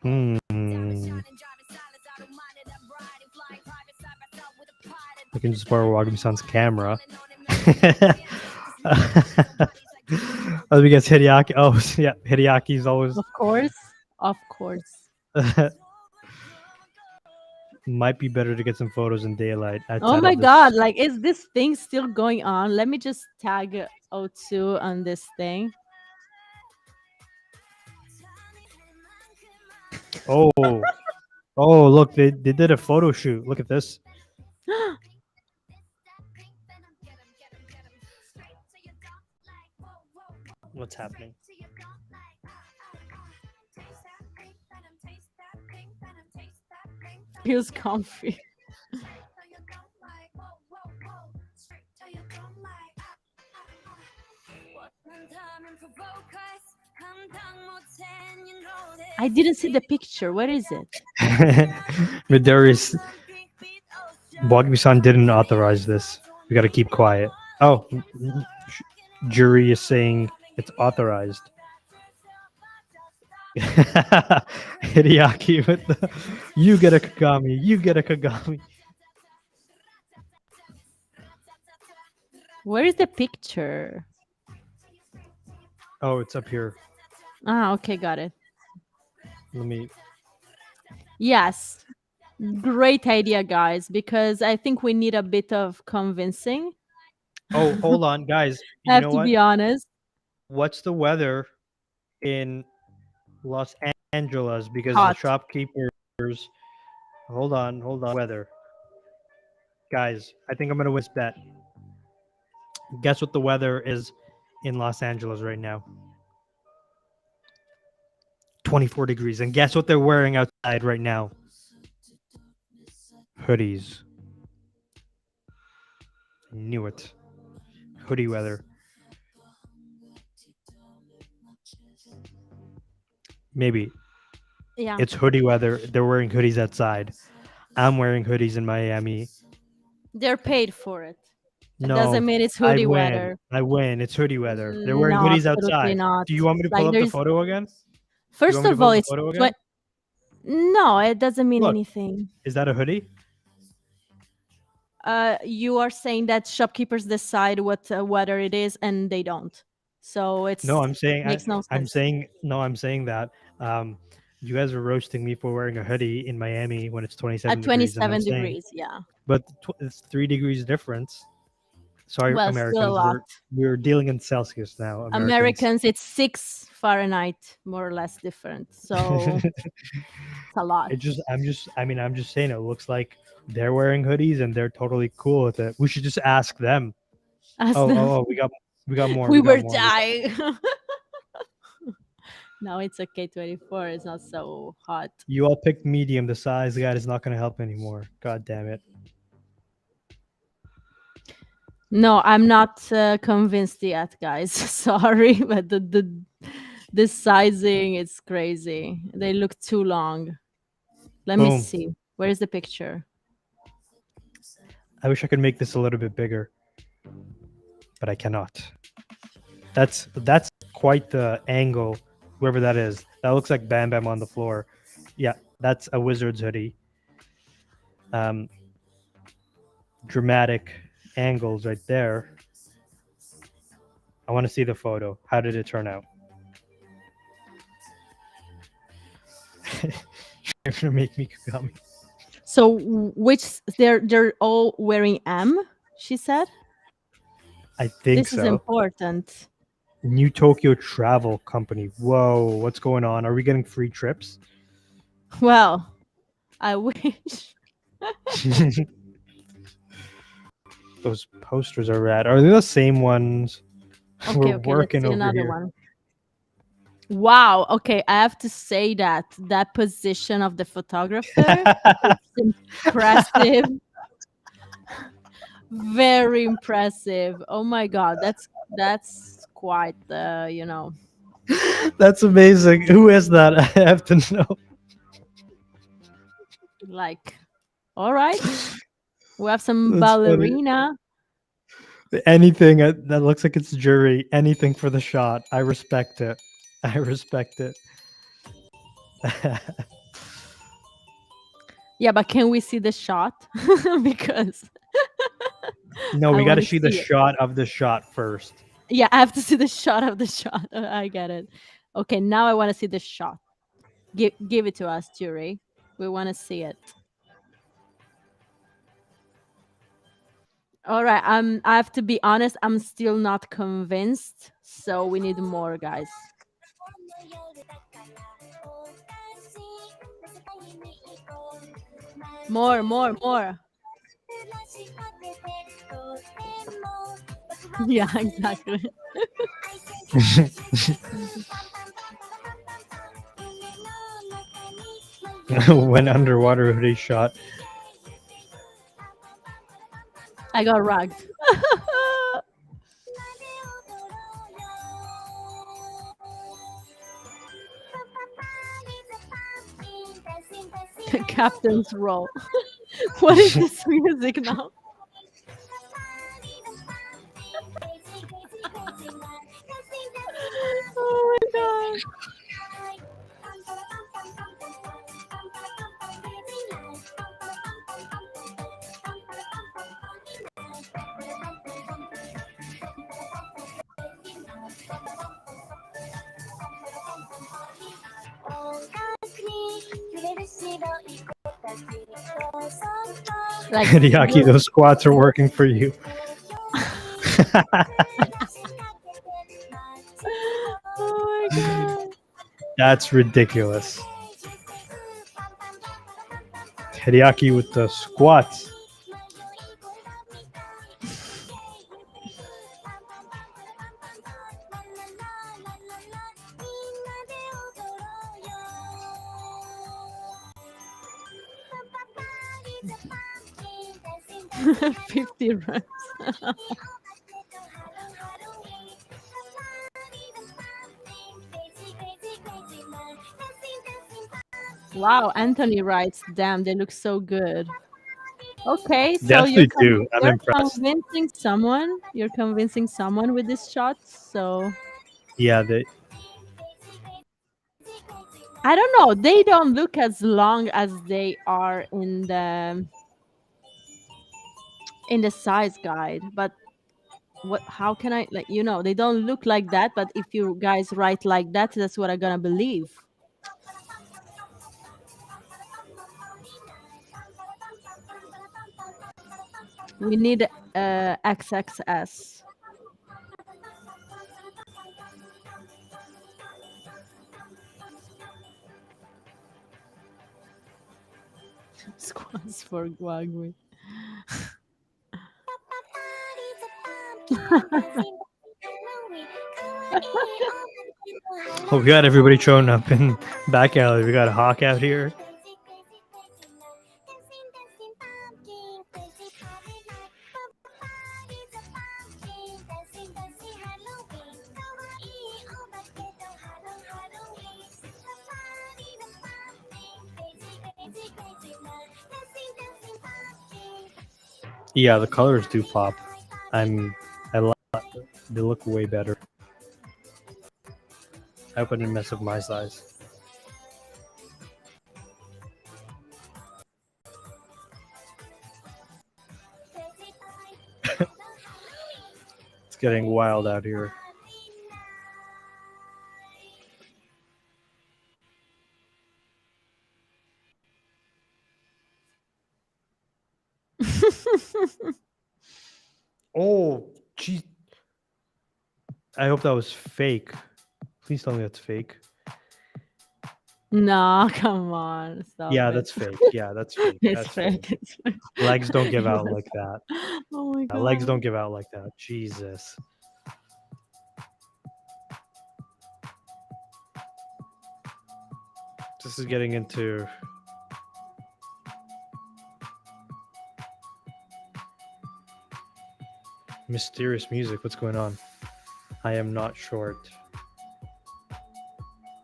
We can just borrow Wagumi-san's camera. Oh, because Hideaki. Oh, yeah, Hideaki's always Of course. might be better to get some photos in daylight. Oh my god, like, is this thing still going on? Let me just tag O2 on this thing. Oh, look, they did a photo shoot. Look at this. What's happening? Feels comfy. I didn't see the picture. Where is it? Midori's Wagumi-san didn't authorize this. We got to keep quiet. Oh, jury is saying it's authorized. Hideaki with the you get a Kagami. Where is the picture? Oh, it's up here. Ah, okay, got it. Let me. Yes. Great idea, guys, because I think we need a bit of convincing. Oh, hold on, guys. I have to be honest. What's the weather in Los Angeles? Because Hot. the shopkeepers. Hold on. Weather. Guys, I think I'm going to win this bet. Guess what the weather is in Los Angeles right now? 24 degrees. And guess what they're wearing outside right now? Hoodies. Knew it. Hoodie weather. Maybe. Yeah. It's hoodie weather. They're wearing hoodies outside. I'm wearing hoodies in Miami. They're paid for it. It No, doesn't mean it's I hoodie win. weather. I win. It's hoodie weather. They're wearing No, hoodies absolutely outside. not. Do you want me to Like pull up the there's photo again? first want me to of pull all, up the it's photo again? no, it doesn't mean Look. anything. Is that a hoodie? You are saying that shopkeepers decide what weather it is, and they don't. So it's No, I'm saying makes no I'm sense. saying no. I'm saying that you guys are roasting me for wearing a hoodie in Miami when it's 27 At degrees. And I'm 27 saying, degrees, yeah. but it's 3 degrees difference. Sorry, Well, still a Americans. lot. We're dealing in Celsius now. Americans, it's 6 Fahrenheit, more or less different. So it's a lot. I'm just saying. It looks like they're wearing hoodies and they're totally cool with it. We should just ask them. Ask Oh, them. oh, we got more. We got were more. dying. Now it's okay, 24. It's not so hot. You all picked medium. The size guide is not going to help anymore. God damn it. No, I'm not convinced yet, guys. Sorry, but this sizing is crazy. They look too long. Let me Boom. see. Where is the picture? I wish I could make this a little bit bigger, but I cannot. That's quite the angle. Whoever that is, that looks like Bam Bam on the floor. Yeah, that's a Wizards hoodie. Dramatic angles right there. I want to see the photo. How did it turn out? You're gonna make me come. So which they're all wearing M, she said? I think This is so. important. New Tokyo Travel Company. Whoa, what's going on? Are we getting free trips? Well, I wish. Those posters are rad. Are they the same ones? Okay, We're okay, working let's see over another here. one. Wow. Okay, I have to say that position of the photographer is impressive. Very impressive. Oh my god, that's quite That's amazing. Who is that? I have to know. like all right. We have some That's funny. ballerina. Anything that looks like it's jewelry. Anything for the shot. I respect it. I respect it. Yeah, but can we see the shot? Because No, I we got to wanna see the see it. shot of the shot first. Yeah, I have to see the shot of the shot. I get it. Okay, now I want to see the shot. Give it to us, jury. We want to see it. All right. I have to be honest. I'm still not convinced. So we need more, guys. More. Yeah, exactly. When underwater hoodie shot. I got rugged. Captain's role. What is this music now? Oh my god. Like Hideaki, those squats are working for you. oh my god. That's ridiculous. Hideaki with the squats. $50 runs. Wow, Anthony writes, damn, they look so good. Okay, so Definitely do. I'm you're impressed. convincing someone. You're convincing someone with these shots. So Yeah, they. I don't know. They don't look as long as they are in the size guide. But what? How can I like? They don't look like that. But if you guys write like that, that's what I'm gonna believe. We need XXS. Squats for Guagui. Oh, we got everybody showing up in back alley. We got a hawk out here. Yeah, the colors do pop. I love. They look way better. I hope I didn't mess up my size. It's getting wild out here. Oh, gee. I hope that was fake. Please tell me that's fake. No, come on. Stop Yeah, it. that's fake. Yeah, that's fake. It's That's fake. fake. It's fake. Legs don't give It out was- like that. Oh my god. Legs don't give out like that. Jesus. This is getting into mysterious music. What's going on? I am not short.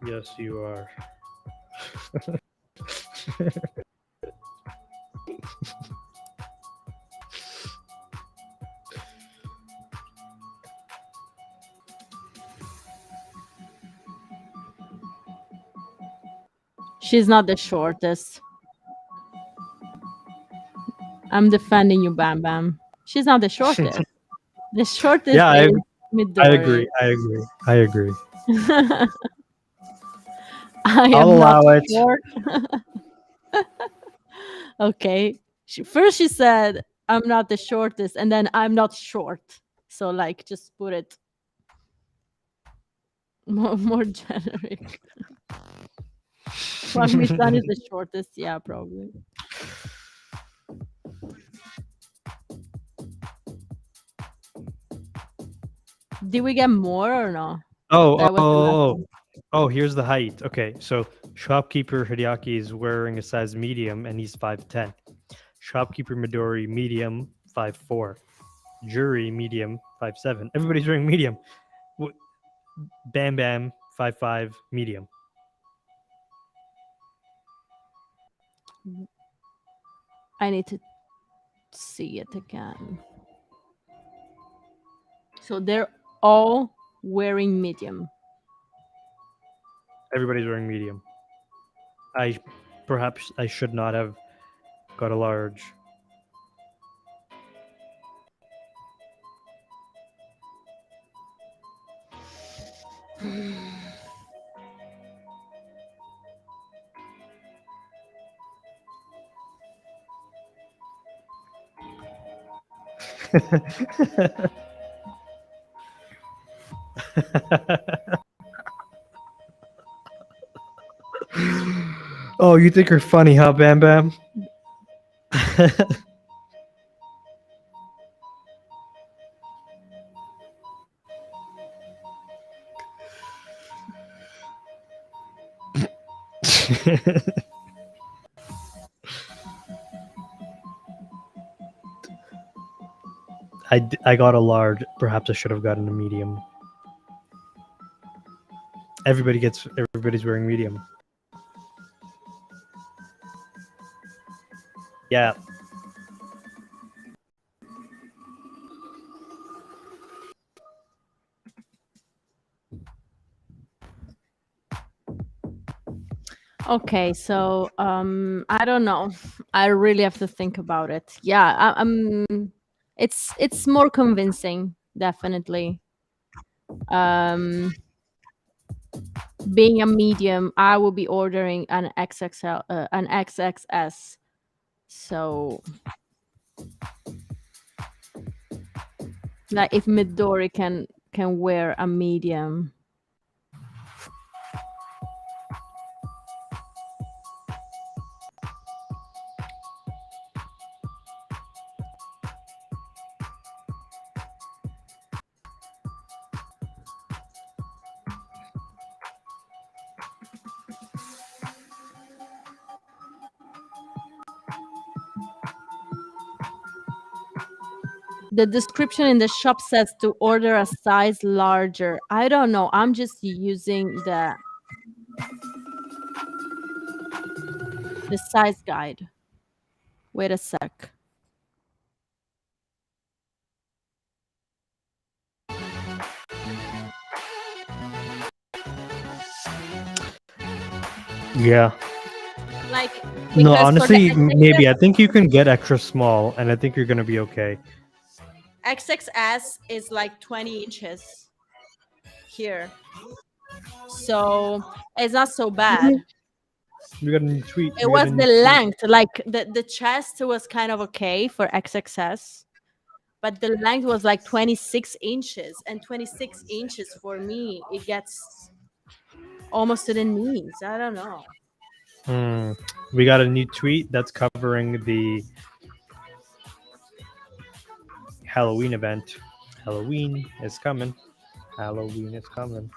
Yes, you are. She's not the shortest. I'm defending you, Bam Bam. She's not the shortest. The shortest Yeah, is Midori. I agree. I agree. I agree. I I'll am not allow it. short. Okay. First she said, I'm not the shortest, and then I'm not short. So, like, just put it more generic. Kwang-mi-san is the shortest. Yeah, probably. Did we get more or no? Oh, That was the last one. oh, here's the height. Okay, so shopkeeper Hideaki is wearing a size medium and he's 5'10. Shopkeeper Midori medium 5'4. Jury medium 5'7. Everybody's wearing medium. Bam Bam 5'5 medium. I need to see it again. So they're all wearing medium. Everybody's wearing medium. Perhaps I should not have got a large. Oh, you think you're funny, huh, Bam Bam? I got a large. Perhaps I should have gotten a medium. Everybody's wearing medium. Yeah. Okay, so I don't know. I really have to think about it. Yeah, it's more convincing, definitely. Um, being a medium, I will be ordering an XXL, an XXS. So, like, if Midori can wear a medium. The description in the shop says to order a size larger. I don't know. I'm just using the size guide. Wait a sec. Yeah. Like, No, because for the honestly, maybe I think you can get extra small, and I think you're gonna be okay. XXS is like 20 inches here. So it's not so bad. We got a new tweet. It we got was a new the tweet. length, like the chest was kind of okay for XXS, but the length was like 26 inches, and 26 inches for me, it gets almost to the knees. I don't know. We got a new tweet that's covering the Halloween event. Halloween is coming. Halloween is coming.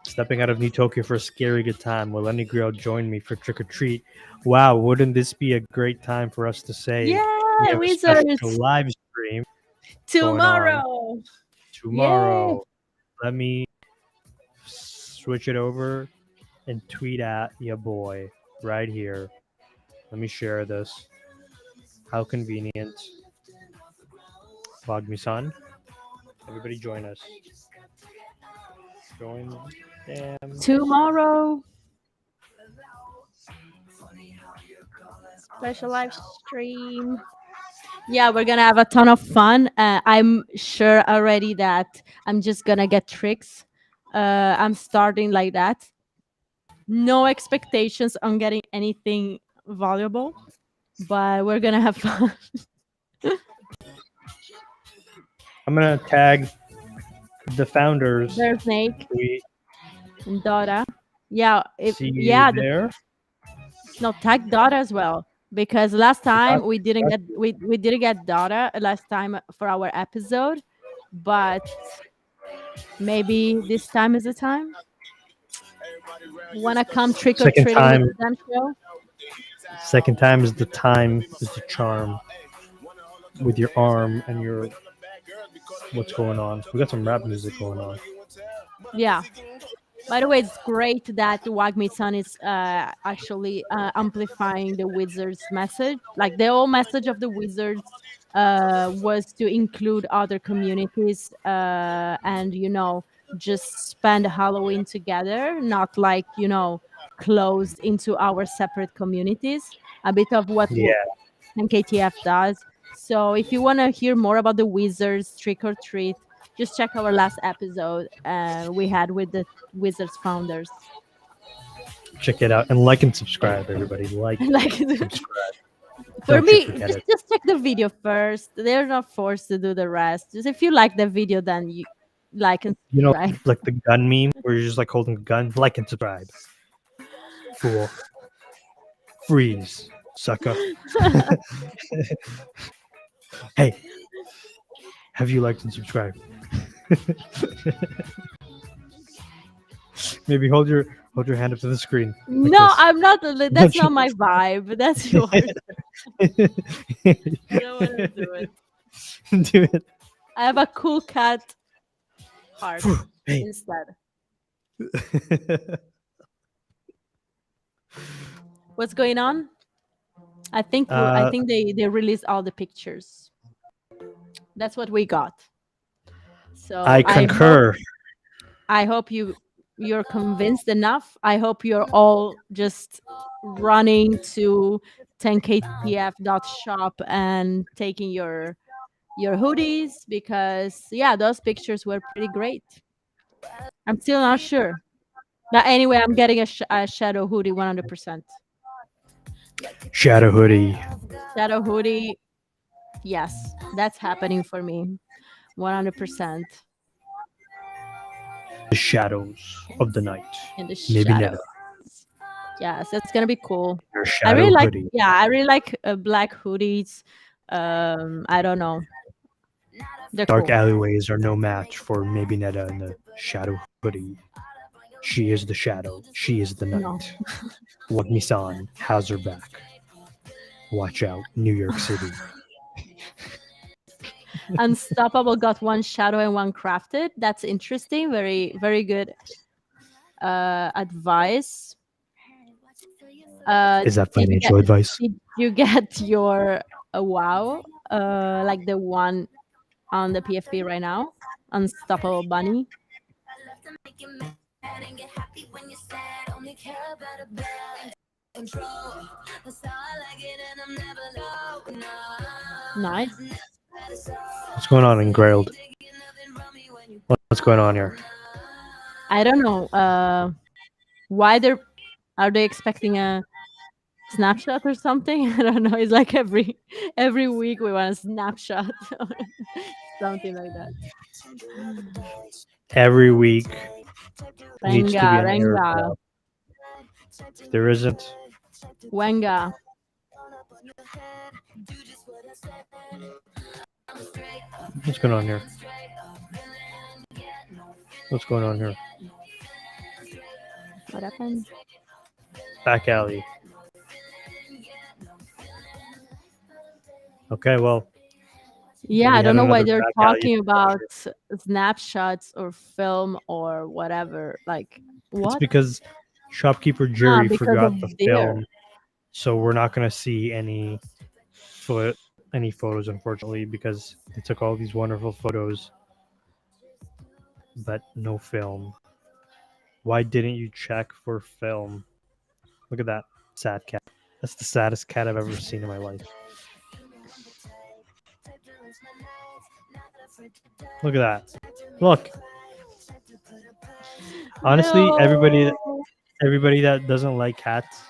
Stepping out of New Tokyo for a scary good time. Will any girl join me for trick or treat? Wow, wouldn't this be a great time for us to say we Yeah, have a special wizards live stream tomorrow. tomorrow? Let me switch it over and tweet at your boy right here. Let me share this. How convenient. Vagmi-san. Everybody join us. Join them. Tomorrow. Special live stream. Yeah, we're gonna have a ton of fun. I'm sure already that I'm just gonna get tricks. I'm starting like that. No expectations on getting anything valuable, but we're gonna have fun. I'm gonna tag the founders. There's Snake We and Dora. Yeah, see you yeah, there. no, tag Dora as well, because last time we didn't get Dora last time for our episode, but maybe this time is the time. Wanna come trick or Second treating time. with the show? Second time is the time, is the charm. With your arm and your what's going on. We got some rap music going on. Yeah. By the way, it's great that Wagmi-san is actually amplifying the Wizards message. Like, the whole message of the Wizards was to include other communities and, just spend Halloween together, not like, closed into our separate communities. A bit of what Yeah. NKTF does. So if you want to hear more about the Wizards trick or treat, just check our last episode we had with the Wizards founders. Check it out and like and subscribe, everybody. Like, Like, subscribe. for Don't you me, forget just, it. just check the video first. They're not forced to do the rest. Just if you like the video, then you like and You know, subscribe. like the gun meme where you're just like holding a gun. Like and subscribe. Fool. Freeze, sucker. Hey, have you liked and subscribed? Maybe hold your hand up to the screen. like No, this. I'm not. That's not my vibe. That's yours. I don't want to do it. Do it. I have a cool cat heart Hey. instead. What's going on? I think they released all the pictures. That's what we got. So I concur. I hope you you're convinced enough. I hope you're all just running to 10ktf.shop and taking your hoodies, because yeah, those pictures were pretty great. I'm still not sure. But anyway, I'm getting a shadow hoodie 100%. Shadow hoodie. Shadow hoodie. Yes, that's happening for me. 100% The shadows of the night. in the Maybe shadow. Netta. Yes, that's gonna be cool. Your I shadow really like, hoodie. yeah, I really like black hoodies. I don't know. They're Dark cool. alleyways are no match for maybe Netta in the shadow hoodie. She is the shadow. She is the night. No. What Misan has her back. Watch out, New York City. Unstoppable got one shadow and one crafted. That's interesting. Very, very good advice. Is that Did you financial advice? Did you get your wow? Like the one on the PFP right now? Unstoppable Bunny. Nice. What's going on in Grailed? What's going on here? I don't know. Why are they expecting a snapshot or something? I don't know. It's like every week we want a snapshot or something like that. Every week needs to be Renga, an air Renga, drop. If there isn't, Wenga. what's going on here? What's going on here? What happened? Back alley. Okay, well, Yeah, we I don't had know why another they're back alley talking about snapshots or film or whatever. Like it's what? because shopkeeper Jerry because forgot of the Deer. film, so we're not gonna see any photos, unfortunately, because they took all these wonderful photos, but no film. Why didn't you check for film? Look at that sad cat. That's the saddest cat I've ever seen in my life. Look at that. Look. Honestly, everybody that doesn't like cats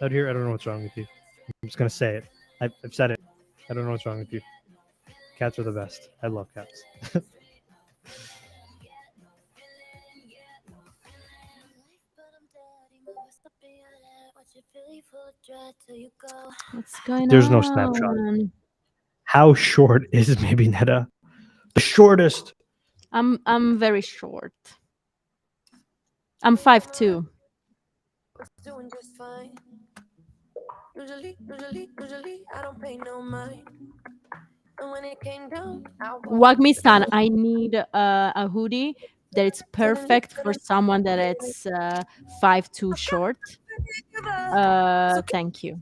out here, I don't know what's wrong with you. I'm just gonna say it. I've said it. I don't know what's wrong with you. Cats are the best. I love cats. What's going There's on? no snapshot. How short is maybe Netta? The shortest. I'm very short. I'm 5'2". Doing just fine. Usually, I don't pay no mind. And when it came down, Wagmi-san, I need a hoodie that it's perfect for someone that it's 5'2" short. Thank you.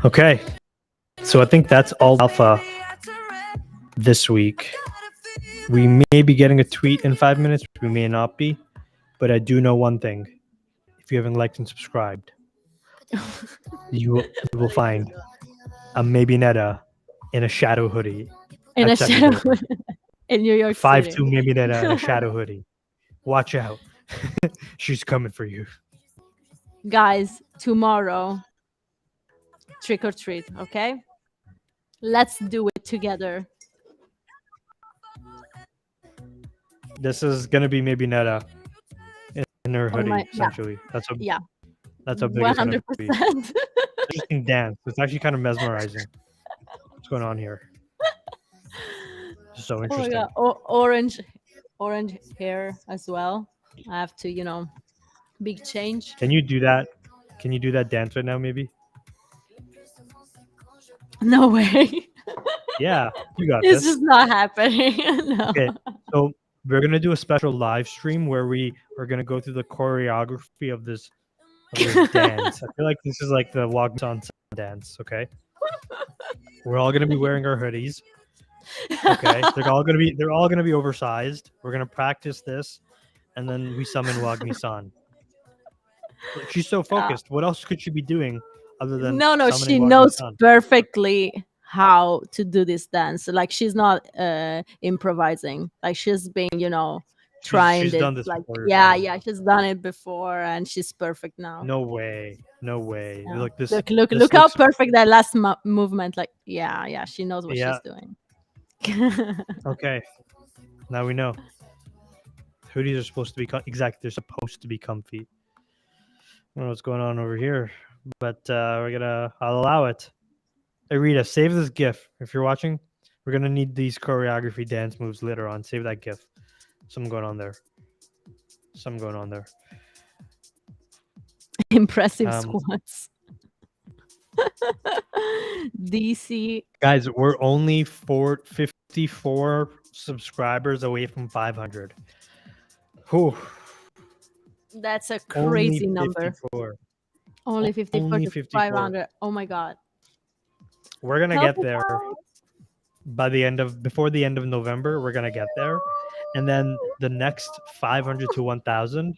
Okay. So I think that's all alpha this week. We may be getting a tweet in 5 minutes. We may not be. But I do know one thing. If you haven't liked and subscribed, you will find a maybe Netta in a shadow hoodie. In a at shadow Second in New York 5'2" City. maybe Netta in a shadow hoodie. Watch out. She's coming for you. Guys, tomorrow, trick or treat, okay? Let's do it together. This is gonna be maybe Netta in her hoodie, yeah. essentially. That's a Yeah. That's how big it's gonna be. 100%. Interesting dance. It's actually kind of mesmerizing. What's going on here? So Oh my interesting. God. Orange hair as well. I have to, big change. Can you do that? Can you do that dance right now, maybe? No way. Yeah, you got It's this. just not happening. No. Okay, so we're gonna do a special live stream where we are gonna go through the choreography of this dance. I feel like this is like the Wagsan dance. Okay, we're all gonna be wearing our hoodies. Okay, they're all gonna be oversized. We're gonna practice this, and then we summon Wagmi-san. Like, she's so focused. What else could she be doing other than No, summoning she knows Wagmi-san? perfectly how to do this dance. Like she's not improvising. Like she's been, trying She's this. done this Like before. yeah, she's done it before, and she's perfect now. No way. Yeah. Like this. Look this how looks- perfect that last movement. Like yeah, she knows what Yeah. she's doing. Okay, now we know. Hoodies are supposed to be exactly. They're supposed to be comfy. I don't know what's going on over here, but I'll allow it. Hey Rita, save this GIF if you're watching. We're gonna need these choreography dance moves later on. Save that GIF. Something going on there. Impressive Um, squats. DC. Guys, we're only 54 subscribers away from 500. Whew. That's a Only crazy number. 54. Only 54 Only to 54. 500. Oh my god. We're gonna Help get us there out. before the end of November. We're gonna get there, and then the next 500 to 1,000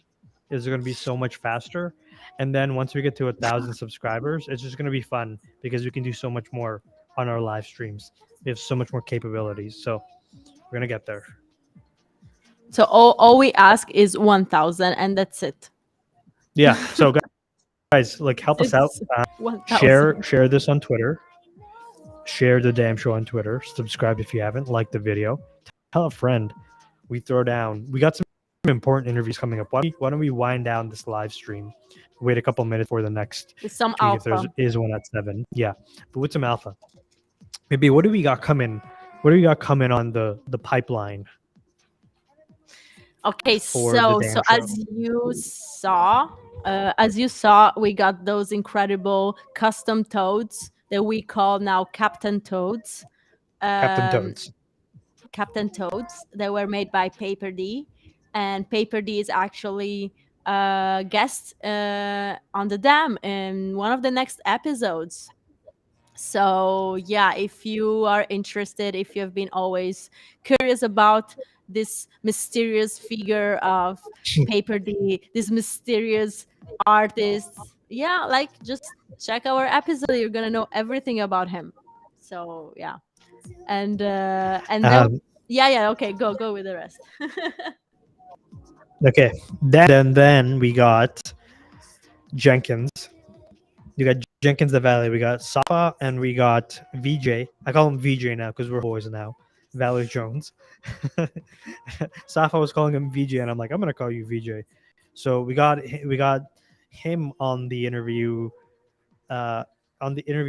is going to be so much faster. And then once we get to 1,000 subscribers, it's just going to be fun because we can do so much more on our live streams. We have so much more capabilities. So we're going to get there. So all we ask is 1,000, and that's it. Yeah. So guys, like help us out. 1,000. Share this on Twitter. Share the damn show on Twitter. Subscribe if you haven't. Like the video. Tell a friend. We throw down. We got some important interviews coming up. Why don't we wind down this live stream? Wait a couple minutes for the next With some tweet if there alpha. is one at 7. Yeah, but with some alpha. Maybe what do we got coming? What do we got coming on the pipeline? Okay, for the so damn as you saw, we got those incredible custom toads that we call now Captain Toads. Captain Toads. Captain Toads that were made by Paper D, and Paper D is actually a guest on the dam in one of the next episodes. So yeah, if you are interested, if you have been always curious about this mysterious figure of Paper D, this mysterious artist, yeah, like just check our episode. You're gonna know everything about him. So yeah, and then yeah. Okay, go with the rest. Okay, then we got Jenkins. You got Jenkins the Valley. We got Safa and we got VJ. I call him VJ now because we're boys now. Valerie Jones. Safa was calling him VJ, and I'm like, I'm gonna call you VJ. So we got him on the interview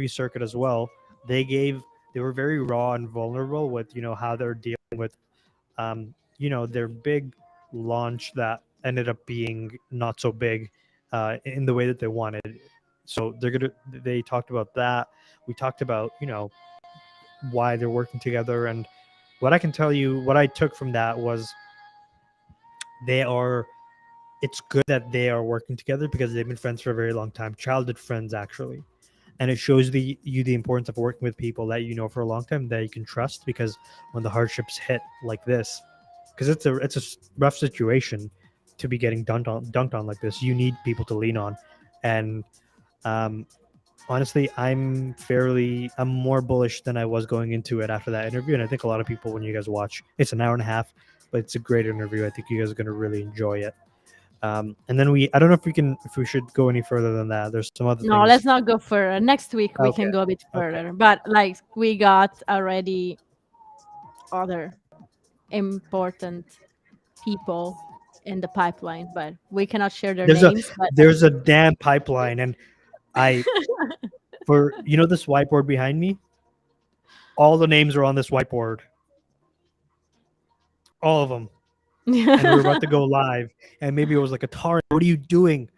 circuit as well. They were very raw and vulnerable with how they're dealing with their big launch that ended up being not so big in the way that they wanted. So they talked about that. We talked about why they're working together, and what I can tell you, what I took from that was it's good that they are working together because they've been friends for a very long time, childhood friends actually. And it shows the importance of working with people that you know for a long time that you can trust, because when the hardships hit like this, because it's a rough situation to be getting dunked on like this, you need people to lean on. And honestly, I'm more bullish than I was going into it after that interview. And I think a lot of people, when you guys watch, it's an hour and a half, but it's a great interview. I think you guys are going to really enjoy it. And then I don't know if we should go any further than that. There's some other things. No, let's not go further. Next week we Okay. can go a bit further. But like we got already other important people in the pipeline, but we cannot share their names. There's a damn pipeline, and for this whiteboard behind me, all the names are on this whiteboard. All of them. And we're about to go live, and maybe it was like a torrent. What are you doing?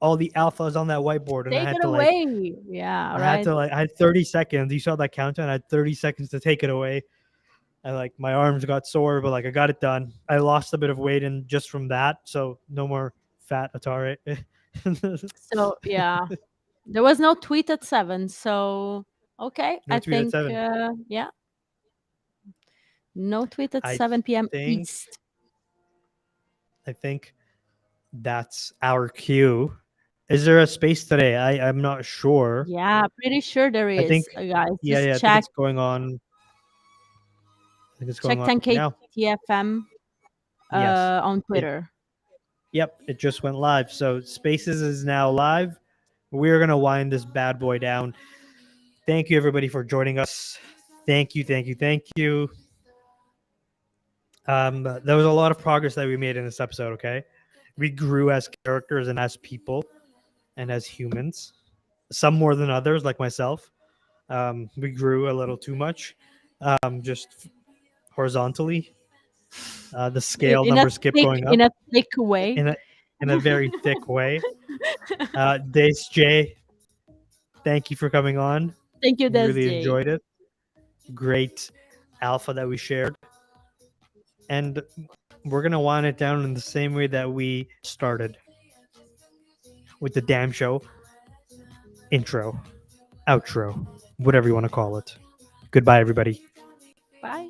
All the alphas on that whiteboard, and Take I had it to away. Yeah, right. I had 30 seconds. You saw that countdown. I had 30 seconds to take it away. And my arms got sore, but I got it done. I lost a bit of weight and just from that, so no more fat Atari. So yeah, there was no tweet at 7. So okay, No I tweet at think 7. yeah. No tweet at I 7 p.m. think- East. I think that's our cue. Is there a space today? I'm not sure. Yeah, pretty sure there is, think- guys. Yeah, Just yeah. I think check it's going on. I think it's going check on 10K now. TFM Yes. on Twitter. Yep, it just went live. So Spaces is now live. We're gonna wind this bad boy down. Thank you everybody for joining us. Thank you. There was a lot of progress that we made in this episode. Okay, we grew as characters and as people and as humans. Some more than others, like myself. We grew a little too much, just horizontally. The scale numbers kept going up in a thick way. in a very thick way. Dace J, thank you for coming on. Thank you, We really Des. enjoyed it. Great alpha that we shared. And we're going to wind it down in the same way that we started with the damn show. Intro, outro, whatever you want to call it. Goodbye, everybody. Bye.